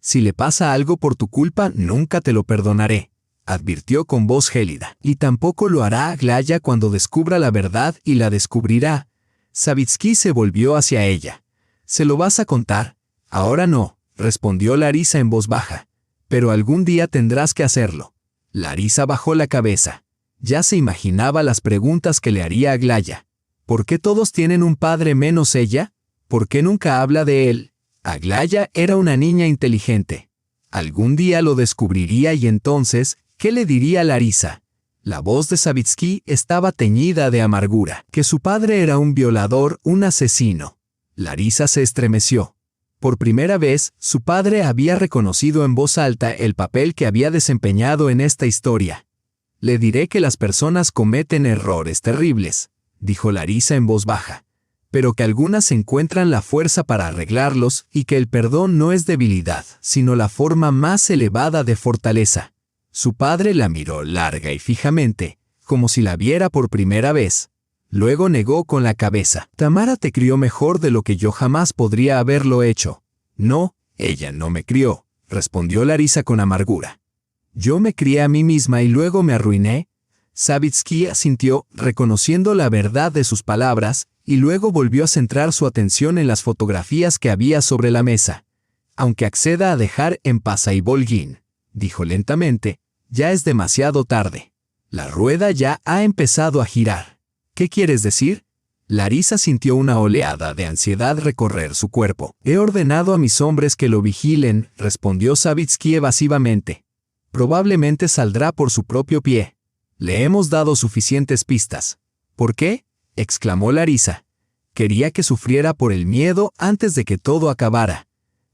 Si le pasa algo por tu culpa, nunca te lo perdonaré», advirtió con voz gélida. «Y tampoco lo hará Aglaya cuando descubra la verdad y la descubrirá». Savitsky se volvió hacia ella. «¿Se lo vas a contar?» «Ahora no», respondió Larisa en voz baja. «Pero algún día tendrás que hacerlo». Larisa bajó la cabeza. Ya se imaginaba las preguntas que le haría Aglaya. ¿Por qué todos tienen un padre menos ella? ¿Por qué nunca habla de él? Aglaya era una niña inteligente. Algún día lo descubriría y entonces, ¿qué le diría Larisa? La voz de Savitsky estaba teñida de amargura. Que su padre era un violador, un asesino. Larisa se estremeció. Por primera vez, su padre había reconocido en voz alta el papel que había desempeñado en esta historia. «Le diré que las personas cometen errores terribles», dijo Larisa en voz baja, «pero que algunas encuentran la fuerza para arreglarlos y que el perdón no es debilidad, sino la forma más elevada de fortaleza». Su padre la miró larga y fijamente, como si la viera por primera vez. Luego negó con la cabeza. «Tamara te crió mejor de lo que yo jamás podría haberlo hecho». «No, ella no me crió», respondió Larisa con amargura. «Yo me crié a mí misma y luego me arruiné». Savitsky asintió, reconociendo la verdad de sus palabras, y luego volvió a centrar su atención en las fotografías que había sobre la mesa. «Aunque acceda a dejar en paz a Ivolgin», dijo lentamente, «ya es demasiado tarde. La rueda ya ha empezado a girar». «¿Qué quieres decir?» Larisa sintió una oleada de ansiedad recorrer su cuerpo. «He ordenado a mis hombres que lo vigilen», respondió Savitsky evasivamente. «Probablemente saldrá por su propio pie. Le hemos dado suficientes pistas». «¿Por qué?», exclamó Larisa. «Quería que sufriera por el miedo antes de que todo acabara.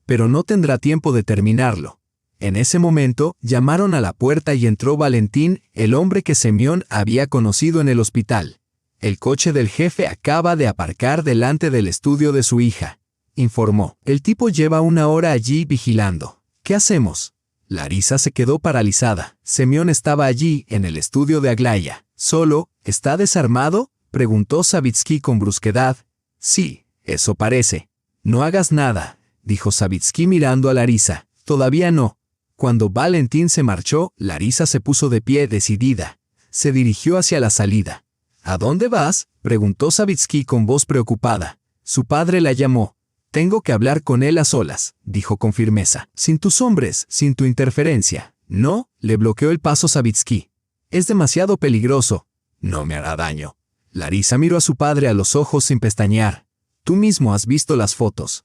Pero no tendrá tiempo de terminarlo». En ese momento, llamaron a la puerta y entró Valentín, el hombre que Semyon había conocido en el hospital. El coche del jefe acaba de aparcar delante del estudio de su hija, informó. El tipo lleva 1 hora allí vigilando. ¿Qué hacemos? Larisa se quedó paralizada. Semyon estaba allí, en el estudio de Aglaya. ¿Solo? ¿Está desarmado?, preguntó Savitsky con brusquedad. Sí, eso parece. No hagas nada, dijo Savitsky mirando a Larisa. Todavía no. Cuando Valentín se marchó, Larisa se puso de pie decidida. Se dirigió hacia la salida. ¿A dónde vas?, preguntó Savitsky con voz preocupada. Su padre la llamó. Tengo que hablar con él a solas, dijo con firmeza. Sin tus hombres, sin tu interferencia. No, le bloqueó el paso Savitsky. Es demasiado peligroso. No me hará daño. Larisa miró a su padre a los ojos sin pestañear. Tú mismo has visto las fotos.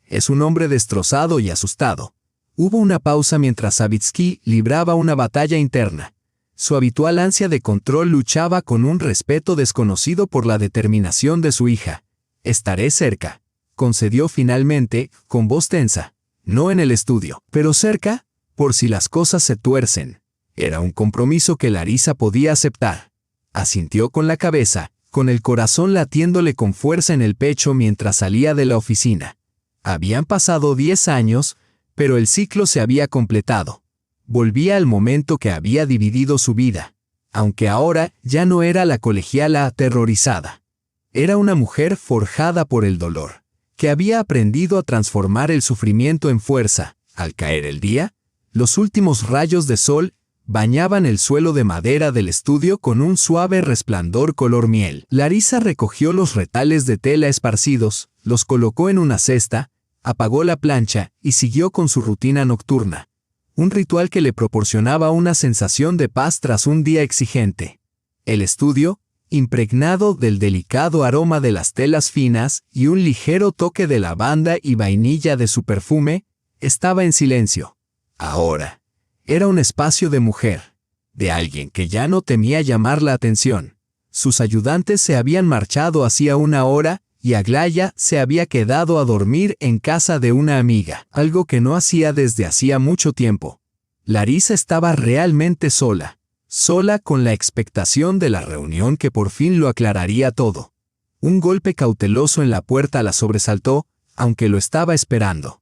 Es un hombre destrozado y asustado. Hubo una pausa mientras Savitsky libraba una batalla interna. Su habitual ansia de control luchaba con un respeto desconocido por la determinación de su hija. Estaré cerca, concedió finalmente, con voz tensa. No en el estudio, pero cerca, por si las cosas se tuercen. Era un compromiso que Larisa podía aceptar. Asintió con la cabeza, con el corazón latiéndole con fuerza en el pecho mientras salía de la oficina. Habían pasado 10 años, pero el ciclo se había completado. Volvía al momento que había dividido su vida, aunque ahora ya no era la colegiala aterrorizada. Era una mujer forjada por el dolor, que había aprendido a transformar el sufrimiento en fuerza. Al caer el día, los últimos rayos de sol bañaban el suelo de madera del estudio con un suave resplandor color miel. Larisa recogió los retales de tela esparcidos, los colocó en una cesta, apagó la plancha y siguió con su rutina nocturna. Un ritual que le proporcionaba una sensación de paz tras un día exigente. El estudio, impregnado del delicado aroma de las telas finas y un ligero toque de lavanda y vainilla de su perfume, estaba en silencio. Ahora, era un espacio de mujer, de alguien que ya no temía llamar la atención. Sus ayudantes se habían marchado hacía 1 hora y Aglaya se había quedado a dormir en casa de una amiga, algo que no hacía desde hacía mucho tiempo. Larisa estaba realmente sola, sola con la expectación de la reunión que por fin lo aclararía todo. Un golpe cauteloso en la puerta la sobresaltó, aunque lo estaba esperando.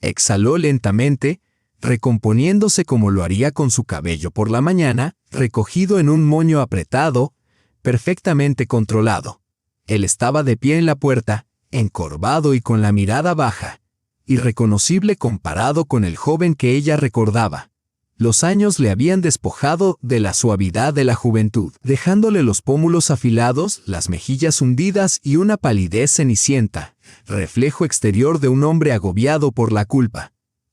Exhaló lentamente, recomponiéndose como lo haría con su cabello por la mañana, recogido en un moño apretado, perfectamente controlado. Él estaba de pie en la puerta, encorvado y con la mirada baja, irreconocible comparado con el joven que ella recordaba. Los años le habían despojado de la suavidad de la juventud, dejándole los pómulos afilados, las mejillas hundidas y una palidez cenicienta, reflejo exterior de un hombre agobiado por la culpa.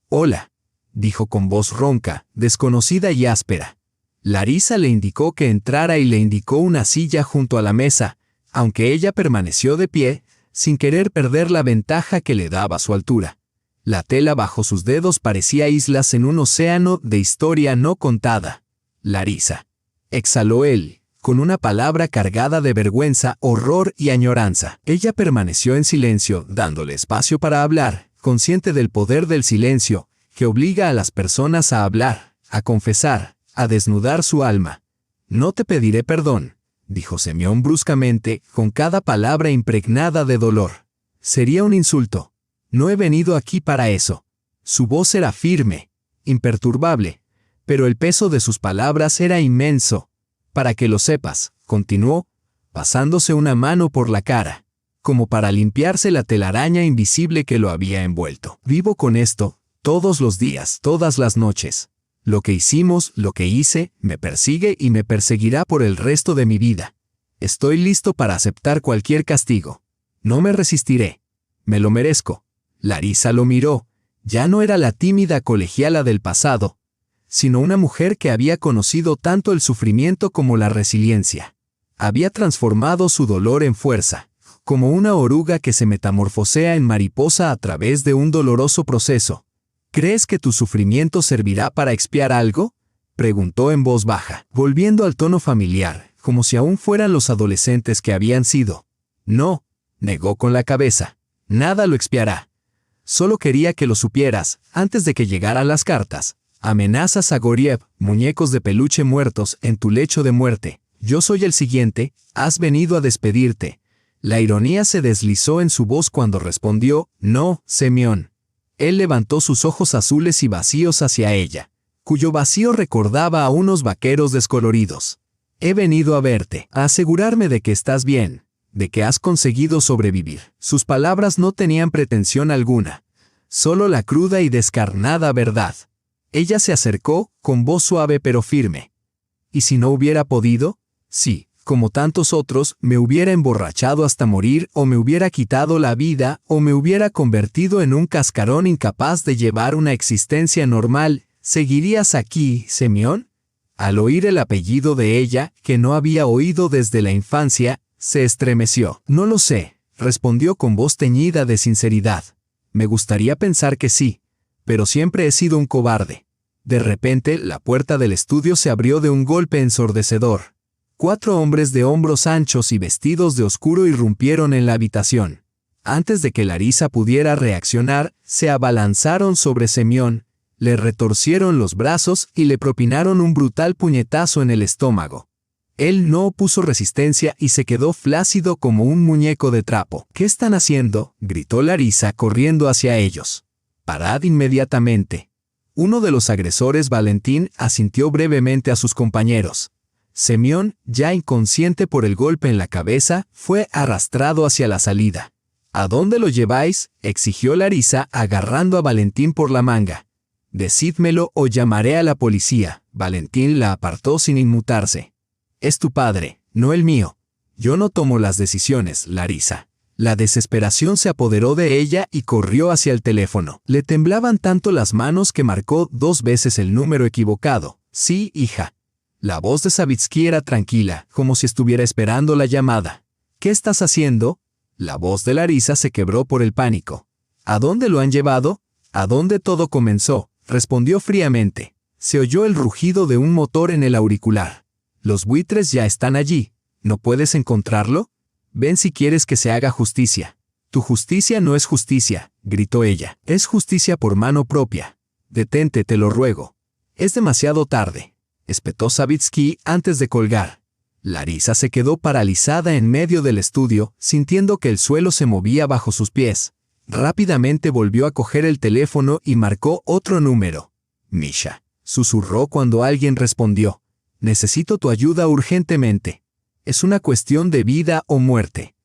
«Hola», dijo con voz ronca, desconocida y áspera. Larisa le indicó que entrara y le indicó una silla junto a la mesa, aunque ella permaneció de pie, sin querer perder la ventaja que le daba su altura. La tela bajo sus dedos parecía islas en un océano de historia no contada. «Larisa», exhaló él, con una palabra cargada de vergüenza, horror y añoranza. Ella permaneció en silencio, dándole espacio para hablar, consciente del poder del silencio, que obliga a las personas a hablar, a confesar, a desnudar su alma. «No te pediré perdón», dijo Semyon bruscamente, con cada palabra impregnada de dolor. «Sería un insulto. No he venido aquí para eso». Su voz era firme, imperturbable, pero el peso de sus palabras era inmenso. «Para que lo sepas», continuó, pasándose una mano por la cara, como para limpiarse la telaraña invisible que lo había envuelto. «Vivo con esto, todos los días, todas las noches. Lo que hicimos, lo que hice, me persigue y me perseguirá por el resto de mi vida. Estoy listo para aceptar cualquier castigo. No me resistiré. Me lo merezco». Larisa lo miró. Ya no era la tímida colegiala del pasado, sino una mujer que había conocido tanto el sufrimiento como la resiliencia. Había transformado su dolor en fuerza, como una oruga que se metamorfosea en mariposa a través de un doloroso proceso. «¿Crees que tu sufrimiento servirá para expiar algo?», preguntó en voz baja, volviendo al tono familiar, como si aún fueran los adolescentes que habían sido. «No», negó con la cabeza, «nada lo expiará. Solo quería que lo supieras, antes de que llegaran las cartas. Amenazas a Goriev, muñecos de peluche muertos en tu lecho de muerte. Yo soy el siguiente, has venido a despedirte. La ironía se deslizó en su voz cuando respondió, no, Semyon. Él levantó sus ojos azules y vacíos hacia ella, cuyo vacío recordaba a unos vaqueros descoloridos. He venido a verte, a asegurarme de que estás bien, de que has conseguido sobrevivir. Sus palabras no tenían pretensión alguna, solo la cruda y descarnada verdad. Ella se acercó, con voz suave pero firme. ¿Y si no hubiera podido? Sí, como tantos otros, me hubiera emborrachado hasta morir, o me hubiera quitado la vida, o me hubiera convertido en un cascarón incapaz de llevar una existencia normal. ¿Seguirías aquí, Semyon? Al oír el apellido de ella, que no había oído desde la infancia, se estremeció. No lo sé, respondió con voz teñida de sinceridad. Me gustaría pensar que sí, pero siempre he sido un cobarde. De repente, la puerta del estudio se abrió de un golpe ensordecedor. 4 hombres de hombros anchos y vestidos de oscuro irrumpieron en la habitación. Antes de que Larisa pudiera reaccionar, se abalanzaron sobre Semyon, le retorcieron los brazos y le propinaron un brutal puñetazo en el estómago. Él no opuso resistencia y se quedó flácido como un muñeco de trapo. ¿Qué están haciendo?, gritó Larisa corriendo hacia ellos. Parad inmediatamente. Uno de los agresores, Valentín, asintió brevemente a sus compañeros. Semyon, ya inconsciente por el golpe en la cabeza, fue arrastrado hacia la salida. ¿A dónde lo lleváis?, exigió Larisa, agarrando a Valentín por la manga. Decídmelo o llamaré a la policía. Valentín la apartó sin inmutarse. Es tu padre, no el mío. Yo no tomo las decisiones, Larisa. La desesperación se apoderó de ella y corrió hacia el teléfono. Le temblaban tanto las manos que marcó 2 veces el número equivocado. Sí, hija. La voz de Savitsky era tranquila, como si estuviera esperando la llamada. ¿Qué estás haciendo? La voz de Larisa se quebró por el pánico. ¿A dónde lo han llevado? ¿A dónde todo comenzó?, respondió fríamente. Se oyó el rugido de un motor en el auricular. Los buitres ya están allí. ¿No puedes encontrarlo? Ven si quieres que se haga justicia. Tu justicia no es justicia, gritó ella. Es justicia por mano propia. Detente, te lo ruego. Es demasiado tarde, espetó Savitsky antes de colgar. Larisa se quedó paralizada en medio del estudio, sintiendo que el suelo se movía bajo sus pies. Rápidamente volvió a coger el teléfono y marcó otro número. Misha, susurró cuando alguien respondió. Necesito tu ayuda urgentemente. Es una cuestión de vida o muerte.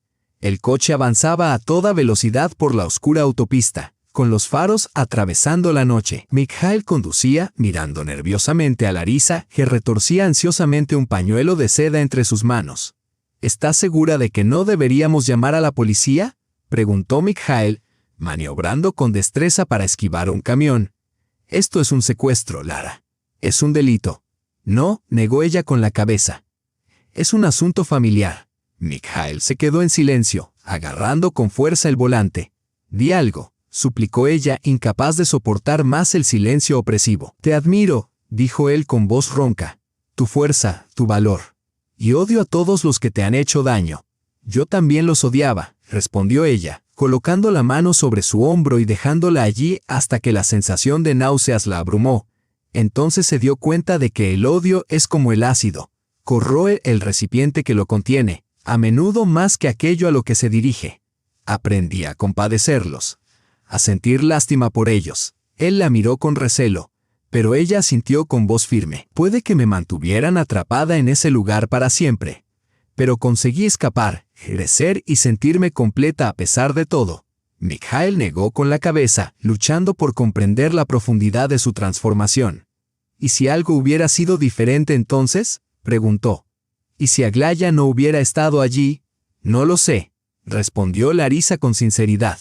El coche avanzaba a toda velocidad por la oscura autopista, con los faros atravesando la noche. Mikhail conducía, mirando nerviosamente a Larisa, que retorcía ansiosamente un pañuelo de seda entre sus manos. ¿Estás segura de que no deberíamos llamar a la policía?, preguntó Mikhail, maniobrando con destreza para esquivar un camión. Esto es un secuestro, Lara. Es un delito. No, negó ella con la cabeza. Es un asunto familiar. Mikhail se quedó en silencio, agarrando con fuerza el volante. Di algo, suplicó ella, incapaz de soportar más el silencio opresivo. Te admiro, dijo él con voz ronca. Tu fuerza, tu valor. Y odio a todos los que te han hecho daño. Yo también los odiaba, respondió ella, colocando la mano sobre su hombro y dejándola allí hasta que la sensación de náuseas la abrumó. Entonces se dio cuenta de que el odio es como el ácido. Corroe el recipiente que lo contiene, a menudo más que aquello a lo que se dirige. Aprendí a compadecerlos, a sentir lástima por ellos. Él la miró con recelo, pero ella asintió con voz firme. Puede que me mantuvieran atrapada en ese lugar para siempre, pero conseguí escapar, crecer y sentirme completa a pesar de todo. Mikhail negó con la cabeza, luchando por comprender la profundidad de su transformación. ¿Y si algo hubiera sido diferente entonces?, preguntó. ¿Y si Aglaya no hubiera estado allí? No lo sé, respondió Larisa con sinceridad.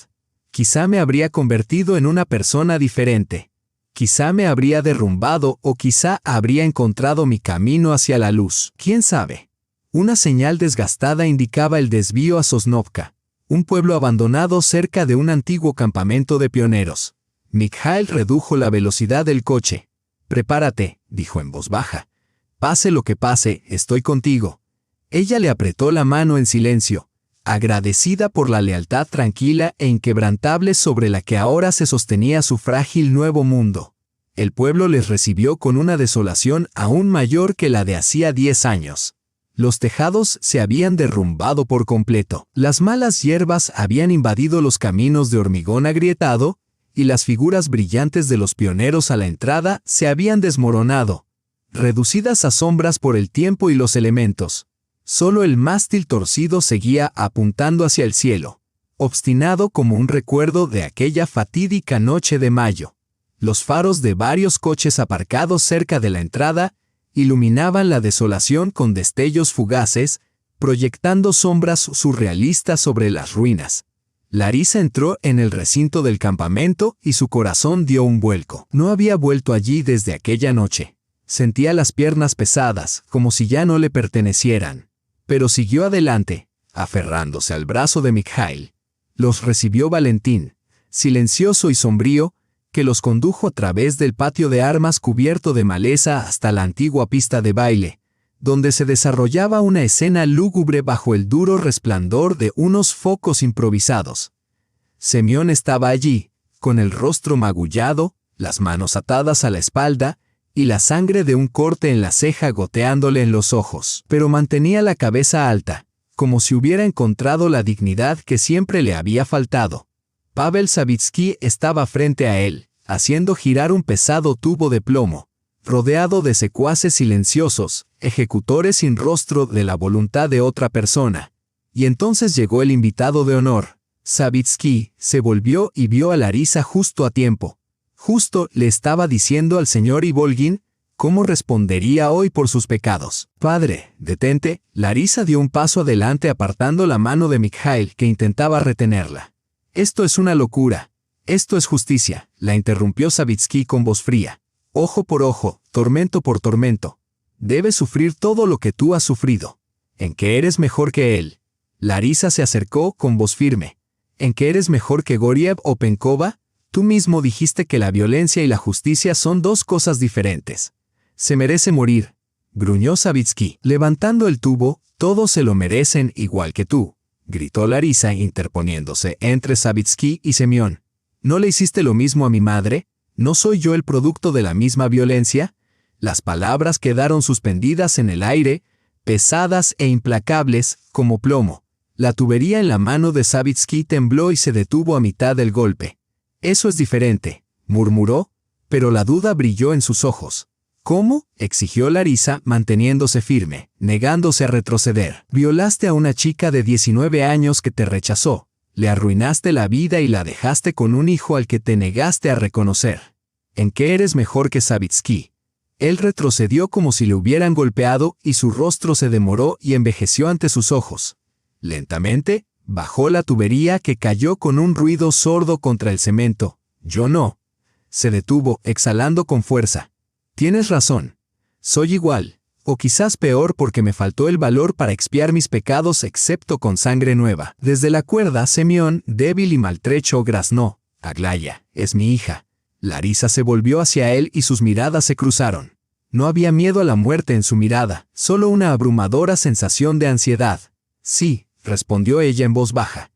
Quizá me habría convertido en una persona diferente. Quizá me habría derrumbado o quizá habría encontrado mi camino hacia la luz. ¿Quién sabe? Una señal desgastada indicaba el desvío a Sosnovka, un pueblo abandonado cerca de un antiguo campamento de pioneros. Mikhail redujo la velocidad del coche. «Prepárate», dijo en voz baja. «Pase lo que pase, estoy contigo». Ella le apretó la mano en silencio, agradecida por la lealtad tranquila e inquebrantable sobre la que ahora se sostenía su frágil nuevo mundo. El pueblo les recibió con una desolación aún mayor que la de hacía 10 años. Los tejados se habían derrumbado por completo. Las malas hierbas habían invadido los caminos de hormigón agrietado, y las figuras brillantes de los pioneros a la entrada se habían desmoronado, reducidas a sombras por el tiempo y los elementos. Solo el mástil torcido seguía apuntando hacia el cielo, obstinado como un recuerdo de aquella fatídica noche de mayo. Los faros de varios coches aparcados cerca de la entrada iluminaban la desolación con destellos fugaces, proyectando sombras surrealistas sobre las ruinas. Larisa entró en el recinto del campamento y su corazón dio un vuelco. No había vuelto allí desde aquella noche. Sentía las piernas pesadas, como si ya no le pertenecieran. Pero siguió adelante, aferrándose al brazo de Mikhail. Los recibió Valentín, silencioso y sombrío, que los condujo a través del patio de armas cubierto de maleza hasta la antigua pista de baile, donde se desarrollaba una escena lúgubre bajo el duro resplandor de unos focos improvisados. Semyon estaba allí, con el rostro magullado, las manos atadas a la espalda, y la sangre de un corte en la ceja goteándole en los ojos, pero mantenía la cabeza alta, como si hubiera encontrado la dignidad que siempre le había faltado. Pavel Savitsky estaba frente a él, haciendo girar un pesado tubo de plomo, rodeado de secuaces silenciosos, ejecutores sin rostro de la voluntad de otra persona. Y entonces llegó el invitado de honor. Savitsky se volvió y vio a Larisa justo a tiempo. Justo le estaba diciendo al señor Ivolgin cómo respondería hoy por sus pecados. «Padre, detente». Larisa dio un paso adelante apartando la mano de Mikhail, que intentaba retenerla. «Esto es una locura. Esto es justicia», la interrumpió Savitsky con voz fría. «Ojo por ojo, tormento por tormento. Debes sufrir todo lo que tú has sufrido. ¿En qué eres mejor que él?». Larisa se acercó con voz firme. «¿En qué eres mejor que Goriev o Penkova? Tú mismo dijiste que la violencia y la justicia son dos cosas diferentes». «Se merece morir», gruñó Savitsky, levantando el tubo. «Todos se lo merecen igual que tú», gritó Larisa interponiéndose entre Savitsky y Semyon. «¿No le hiciste lo mismo a mi madre? ¿No soy yo el producto de la misma violencia?». Las palabras quedaron suspendidas en el aire, pesadas e implacables, como plomo. La tubería en la mano de Savitsky tembló y se detuvo a mitad del golpe. «Eso es diferente», murmuró, pero la duda brilló en sus ojos. «¿Cómo?», exigió Larisa, manteniéndose firme, negándose a retroceder. «Violaste a una chica de 19 años que te rechazó. Le arruinaste la vida y la dejaste con un hijo al que te negaste a reconocer. ¿En qué eres mejor que Savitsky?». Él retrocedió como si le hubieran golpeado y su rostro se demoró y envejeció ante sus ojos. Lentamente, bajó la tubería que cayó con un ruido sordo contra el cemento. «Yo no». Se detuvo, exhalando con fuerza. «Tienes razón. Soy igual, o quizás peor porque me faltó el valor para expiar mis pecados excepto con sangre nueva». Desde la cuerda, Semyon, débil y maltrecho, graznó. «Aglaya, es mi hija». Larisa se volvió hacia él y sus miradas se cruzaron. No había miedo a la muerte en su mirada, solo una abrumadora sensación de ansiedad. «Sí», respondió ella en voz baja.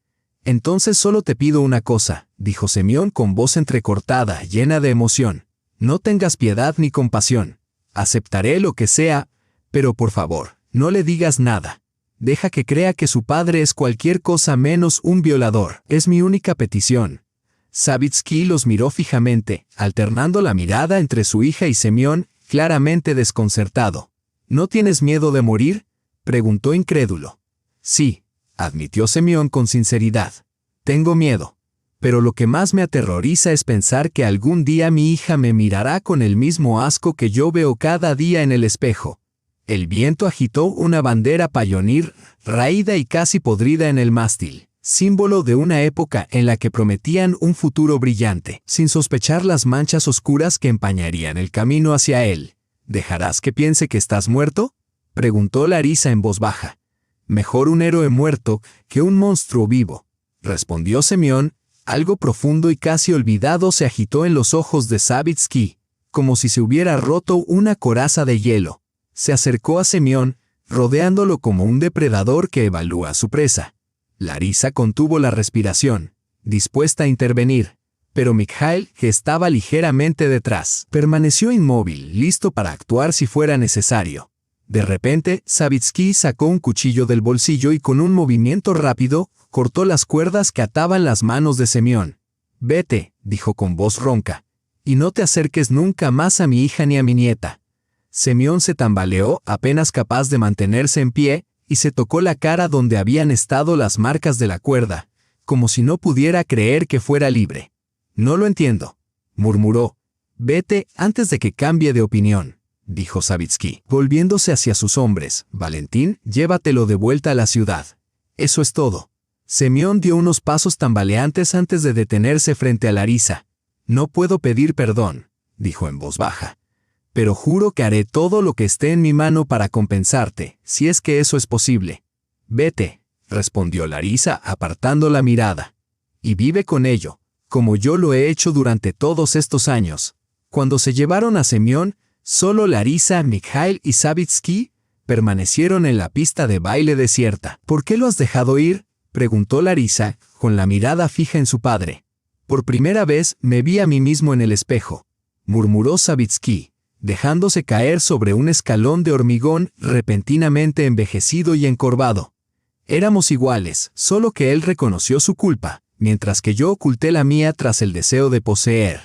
«Entonces solo te pido una cosa», dijo Semyon con voz entrecortada, llena de emoción. «No tengas piedad ni compasión. Aceptaré lo que sea, pero por favor, no le digas nada. Deja que crea que su padre es cualquier cosa menos un violador. Es mi única petición». Savitsky los miró fijamente, alternando la mirada entre su hija y Semyon, claramente desconcertado. «¿No tienes miedo de morir?», preguntó incrédulo. «Sí», admitió Semyon con sinceridad. «Tengo miedo. Pero lo que más me aterroriza es pensar que algún día mi hija me mirará con el mismo asco que yo veo cada día en el espejo». El viento agitó una bandera Pioneer, raída y casi podrida en el mástil, símbolo de una época en la que prometían un futuro brillante, sin sospechar las manchas oscuras que empañarían el camino hacia él. «¿Dejarás que piense que estás muerto?», preguntó Larisa en voz baja. «Mejor un héroe muerto que un monstruo vivo», respondió Semyon. Algo profundo y casi olvidado se agitó en los ojos de Savitsky, como si se hubiera roto una coraza de hielo. Se acercó a Semyon, rodeándolo como un depredador que evalúa a su presa. Larisa contuvo la respiración, dispuesta a intervenir, pero Mikhail, que estaba ligeramente detrás, permaneció inmóvil, listo para actuar si fuera necesario. De repente, Savitsky sacó un cuchillo del bolsillo y con un movimiento rápido, cortó las cuerdas que ataban las manos de Semyon. «Vete», dijo con voz ronca, «y no te acerques nunca más a mi hija ni a mi nieta». Semyon se tambaleó, apenas capaz de mantenerse en pie, y se tocó la cara donde habían estado las marcas de la cuerda, como si no pudiera creer que fuera libre. «No lo entiendo», murmuró. «Vete antes de que cambie de opinión», dijo Savitsky, volviéndose hacia sus hombres. «Valentín, llévatelo de vuelta a la ciudad. Eso es todo». Semyon dio unos pasos tambaleantes antes de detenerse frente a Larisa. «No puedo pedir perdón», dijo en voz baja. «Pero juro que haré todo lo que esté en mi mano para compensarte, si es que eso es posible». «Vete», respondió Larisa apartando la mirada. «Y vive con ello, como yo lo he hecho durante todos estos años». Cuando se llevaron a Semyon, solo Larisa, Mikhail y Savitsky permanecieron en la pista de baile desierta. «¿Por qué lo has dejado ir?», preguntó Larisa, con la mirada fija en su padre. «Por primera vez me vi a mí mismo en el espejo», murmuró Savitsky, dejándose caer sobre un escalón de hormigón repentinamente envejecido y encorvado. «Éramos iguales, solo que él reconoció su culpa, mientras que yo oculté la mía tras el deseo de poseer.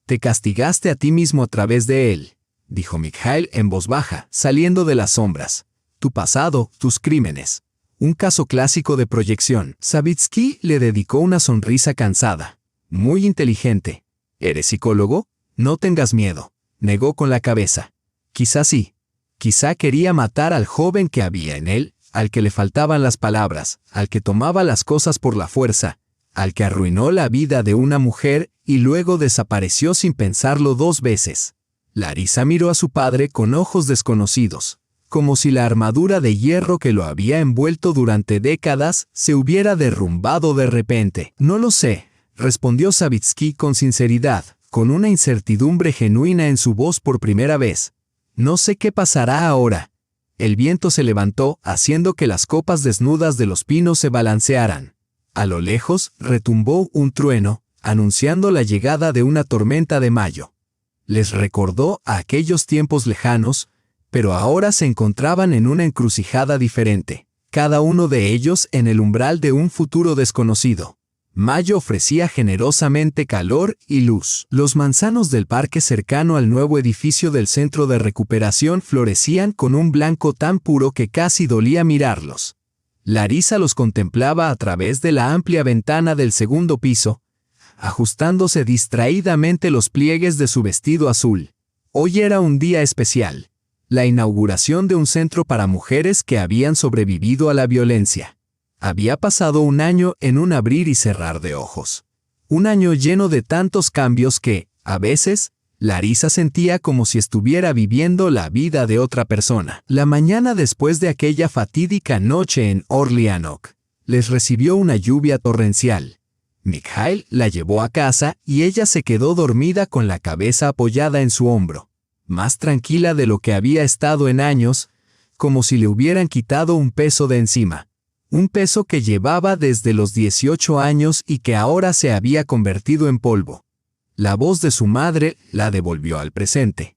Te castigaste a ti mismo a través de él», dijo Mikhail en voz baja, saliendo de las sombras. «Tu pasado, tus crímenes. Un caso clásico de proyección». Savitsky le dedicó una sonrisa cansada. «Muy inteligente. ¿Eres psicólogo? No tengas miedo», negó con la cabeza. «Quizá sí. Quizá quería matar al joven que había en él, al que le faltaban las palabras, al que tomaba las cosas por la fuerza, al que arruinó la vida de una mujer y luego desapareció sin pensarlo 2 veces». Larisa miró a su padre con ojos desconocidos, como si la armadura de hierro que lo había envuelto durante décadas se hubiera derrumbado de repente. «No lo sé», respondió Savitsky con sinceridad, con una incertidumbre genuina en su voz por primera vez. «No sé qué pasará ahora». El viento se levantó, haciendo que las copas desnudas de los pinos se balancearan. A lo lejos retumbó un trueno, anunciando la llegada de una tormenta de mayo. Les recordó a aquellos tiempos lejanos, pero ahora se encontraban en una encrucijada diferente, cada uno de ellos en el umbral de un futuro desconocido. Mayo ofrecía generosamente calor y luz. Los manzanos del parque cercano al nuevo edificio del centro de recuperación florecían con un blanco tan puro que casi dolía mirarlos. Larisa los contemplaba a través de la amplia ventana del segundo piso, ajustándose distraídamente los pliegues de su vestido azul. Hoy era un día especial. La inauguración de un centro para mujeres que habían sobrevivido a la violencia. Había pasado un año en un abrir y cerrar de ojos. Un año lleno de tantos cambios que, a veces, Larisa sentía como si estuviera viviendo la vida de otra persona. La mañana después de aquella fatídica noche en Orlianok, les recibió una lluvia torrencial. Mikhail la llevó a casa y ella se quedó dormida con la cabeza apoyada en su hombro, más tranquila de lo que había estado en años, como si le hubieran quitado un peso de encima. Un peso que llevaba desde los 18 años y que ahora se había convertido en polvo. La voz de su madre la devolvió al presente.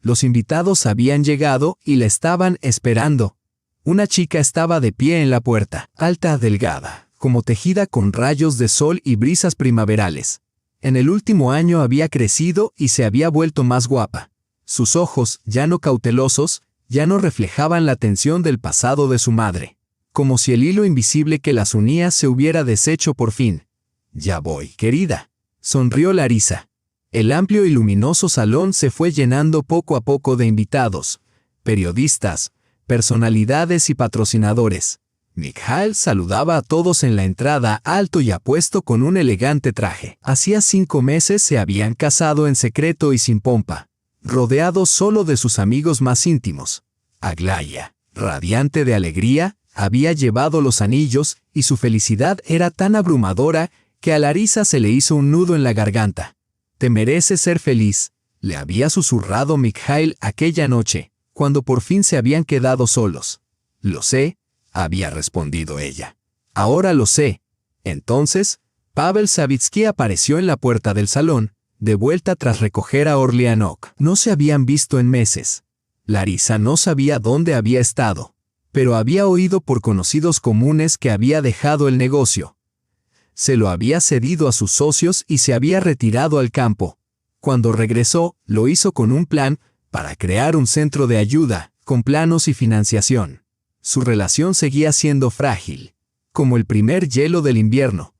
Los invitados habían llegado y la estaban esperando. Una chica estaba de pie en la puerta, alta, delgada, como tejida con rayos de sol y brisas primaverales. En el último año había crecido y se había vuelto más guapa. Sus ojos, ya no cautelosos, ya no reflejaban la tensión del pasado de su madre, como si el hilo invisible que las unía se hubiera deshecho por fin. «Ya voy, querida», sonrió Larisa. El amplio y luminoso salón se fue llenando poco a poco de invitados, periodistas, personalidades y patrocinadores. Mikhail saludaba a todos en la entrada, alto y apuesto con un elegante traje. Hacía 5 meses se habían casado en secreto y sin pompa, rodeado solo de sus amigos más íntimos. Aglaya, radiante de alegría, había llevado los anillos y su felicidad era tan abrumadora que a Larisa se le hizo un nudo en la garganta. «Te mereces ser feliz», le había susurrado Mikhail aquella noche, cuando por fin se habían quedado solos. «Lo sé», había respondido ella. «Ahora lo sé». Entonces, Pavel Savitsky apareció en la puerta del salón, de vuelta tras recoger a Orlianok. No se habían visto en meses. Larisa no sabía dónde había estado, pero había oído por conocidos comunes que había dejado el negocio. Se lo había cedido a sus socios y se había retirado al campo. Cuando regresó, lo hizo con un plan para crear un centro de ayuda, con planos y financiación. Su relación seguía siendo frágil, como el primer hielo del invierno,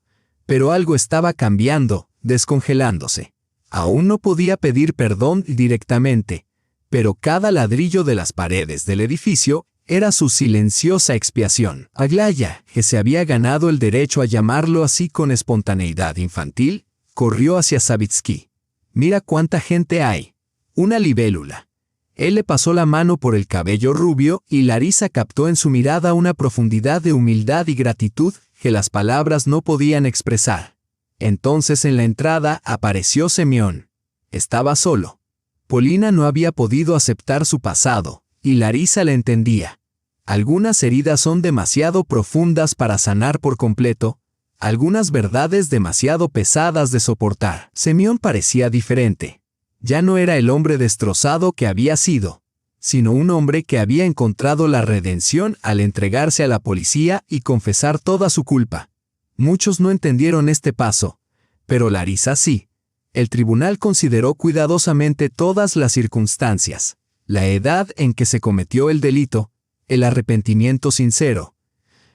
pero algo estaba cambiando, descongelándose. Aún no podía pedir perdón directamente, pero cada ladrillo de las paredes del edificio era su silenciosa expiación. Aglaya, que se había ganado el derecho a llamarlo así con espontaneidad infantil, corrió hacia Savitsky. «Mira cuánta gente hay. Una libélula». Él le pasó la mano por el cabello rubio y Larisa captó en su mirada una profundidad de humildad y gratitud que las palabras no podían expresar. Entonces en la entrada apareció Semyon. Estaba solo. Polina no había podido aceptar su pasado, y Larisa le entendía. Algunas heridas son demasiado profundas para sanar por completo, algunas verdades demasiado pesadas de soportar. Semyon parecía diferente. Ya no era el hombre destrozado que había sido, sino un hombre que había encontrado la redención al entregarse a la policía y confesar toda su culpa. Muchos no entendieron este paso, pero Larisa sí. El tribunal consideró cuidadosamente todas las circunstancias, la edad en que se cometió el delito, el arrepentimiento sincero,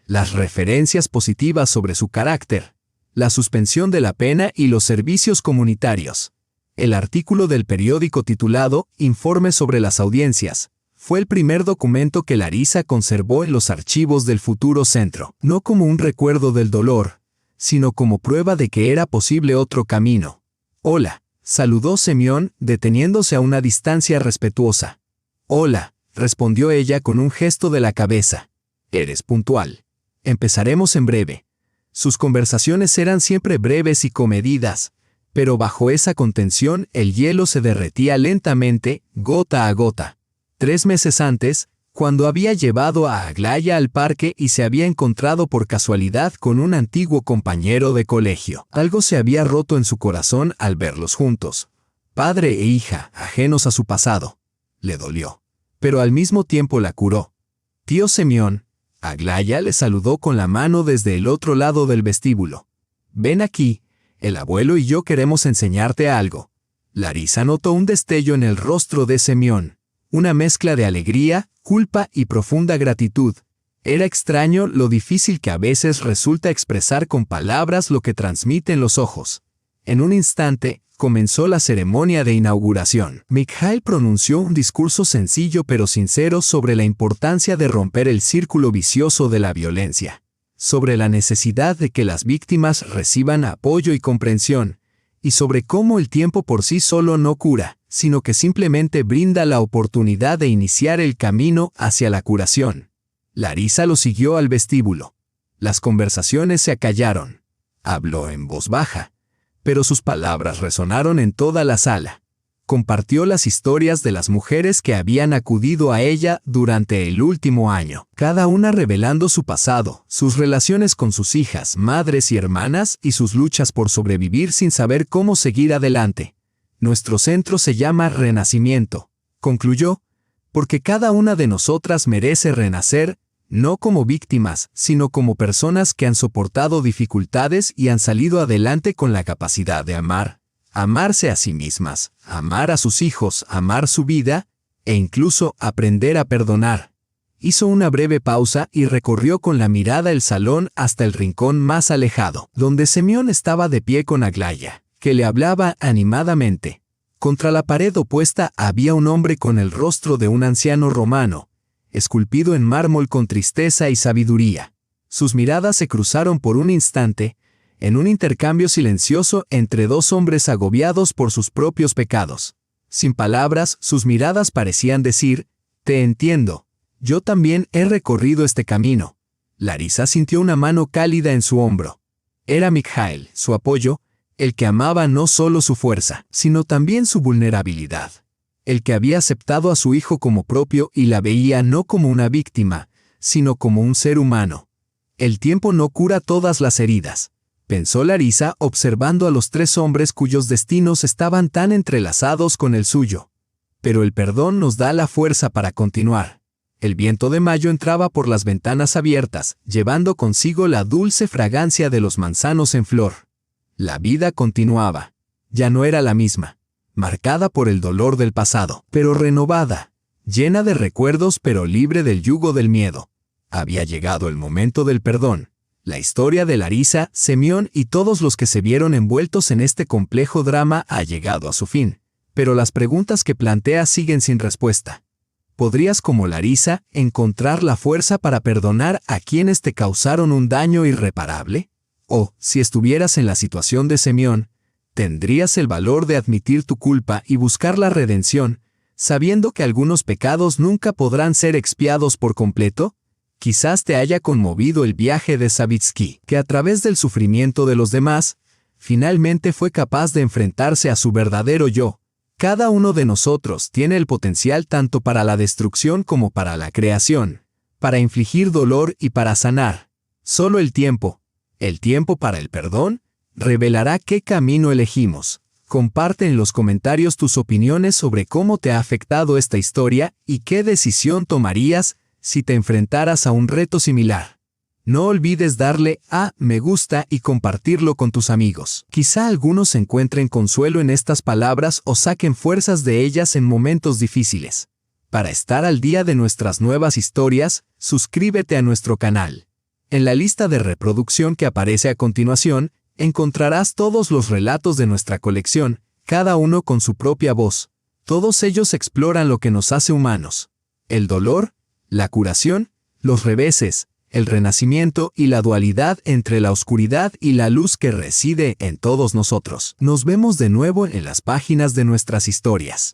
las referencias positivas sobre su carácter, la suspensión de la pena y los servicios comunitarios. El artículo del periódico titulado «Informe sobre las audiencias» fue el primer documento que Larisa conservó en los archivos del futuro centro, no como un recuerdo del dolor, sino como prueba de que era posible otro camino. «Hola», saludó Semyon, deteniéndose a una distancia respetuosa. «Hola», respondió ella con un gesto de la cabeza. «Eres puntual. Empezaremos en breve». Sus conversaciones eran siempre breves y comedidas, pero bajo esa contención el hielo se derretía lentamente, gota a gota. 3 meses antes, cuando había llevado a Aglaya al parque y se había encontrado por casualidad con un antiguo compañero de colegio, algo se había roto en su corazón al verlos juntos. Padre e hija, ajenos a su pasado. Le dolió, pero al mismo tiempo la curó. «Tío Semyon», Aglaya le saludó con la mano desde el otro lado del vestíbulo. «Ven aquí. El abuelo y yo queremos enseñarte algo». Larisa notó un destello en el rostro de Semyon, una mezcla de alegría, culpa y profunda gratitud. Era extraño lo difícil que a veces resulta expresar con palabras lo que transmiten los ojos. En un instante, comenzó la ceremonia de inauguración. Mikhail pronunció un discurso sencillo pero sincero sobre la importancia de romper el círculo vicioso de la violencia, sobre la necesidad de que las víctimas reciban apoyo y comprensión, y sobre cómo el tiempo por sí solo no cura, sino que simplemente brinda la oportunidad de iniciar el camino hacia la curación. Larisa lo siguió al vestíbulo. Las conversaciones se acallaron. Habló en voz baja, pero sus palabras resonaron en toda la sala. Compartió las historias de las mujeres que habían acudido a ella durante el último año, cada una revelando su pasado, sus relaciones con sus hijas, madres y hermanas y sus luchas por sobrevivir sin saber cómo seguir adelante. «Nuestro centro se llama Renacimiento», concluyó, «porque cada una de nosotras merece renacer, no como víctimas, sino como personas que han soportado dificultades y han salido adelante con la capacidad de amar. Amarse a sí mismas, amar a sus hijos, amar su vida, e incluso aprender a perdonar». Hizo una breve pausa y recorrió con la mirada el salón hasta el rincón más alejado, donde Semyon estaba de pie con Aglaya, que le hablaba animadamente. Contra la pared opuesta había un hombre con el rostro de un anciano romano, esculpido en mármol con tristeza y sabiduría. Sus miradas se cruzaron por un instante, en un intercambio silencioso entre dos hombres agobiados por sus propios pecados. Sin palabras, sus miradas parecían decir: «Te entiendo. Yo también he recorrido este camino». Larisa sintió una mano cálida en su hombro. Era Mikhail, su apoyo, el que amaba no solo su fuerza, sino también su vulnerabilidad. El que había aceptado a su hijo como propio y la veía no como una víctima, sino como un ser humano. «El tiempo no cura todas las heridas», pensó Larisa observando a los 3 hombres cuyos destinos estaban tan entrelazados con el suyo. pero el perdón nos da la fuerza para continuar. El viento de mayo entraba por las ventanas abiertas, llevando consigo la dulce fragancia de los manzanos en flor. La vida continuaba. Ya no era la misma, marcada por el dolor del pasado, pero renovada, llena de recuerdos pero libre del yugo del miedo. Había llegado el momento del perdón. La historia de Larisa, Semyon y todos los que se vieron envueltos en este complejo drama ha llegado a su fin, pero las preguntas que plantea siguen sin respuesta. ¿Podrías, como Larisa, encontrar la fuerza para perdonar a quienes te causaron un daño irreparable? O, si estuvieras en la situación de Semyon, ¿tendrías el valor de admitir tu culpa y buscar la redención, sabiendo que algunos pecados nunca podrán ser expiados por completo? Quizás te haya conmovido el viaje de Savitsky, que a través del sufrimiento de los demás, finalmente fue capaz de enfrentarse a su verdadero yo. Cada uno de nosotros tiene el potencial tanto para la destrucción como para la creación, para infligir dolor y para sanar. Solo el tiempo para el perdón, revelará qué camino elegimos. Comparte en los comentarios tus opiniones sobre cómo te ha afectado esta historia y qué decisión tomarías si te enfrentaras a un reto similar. No olvides darle a me gusta y compartirlo con tus amigos. Quizá algunos encuentren consuelo en estas palabras o saquen fuerzas de ellas en momentos difíciles. Para estar al día de nuestras nuevas historias, suscríbete a nuestro canal. En la lista de reproducción que aparece a continuación, encontrarás todos los relatos de nuestra colección, cada uno con su propia voz. Todos ellos exploran lo que nos hace humanos: el dolor, la curación, los reveses, el renacimiento y la dualidad entre la oscuridad y la luz que reside en todos nosotros. Nos vemos de nuevo en las páginas de nuestras historias.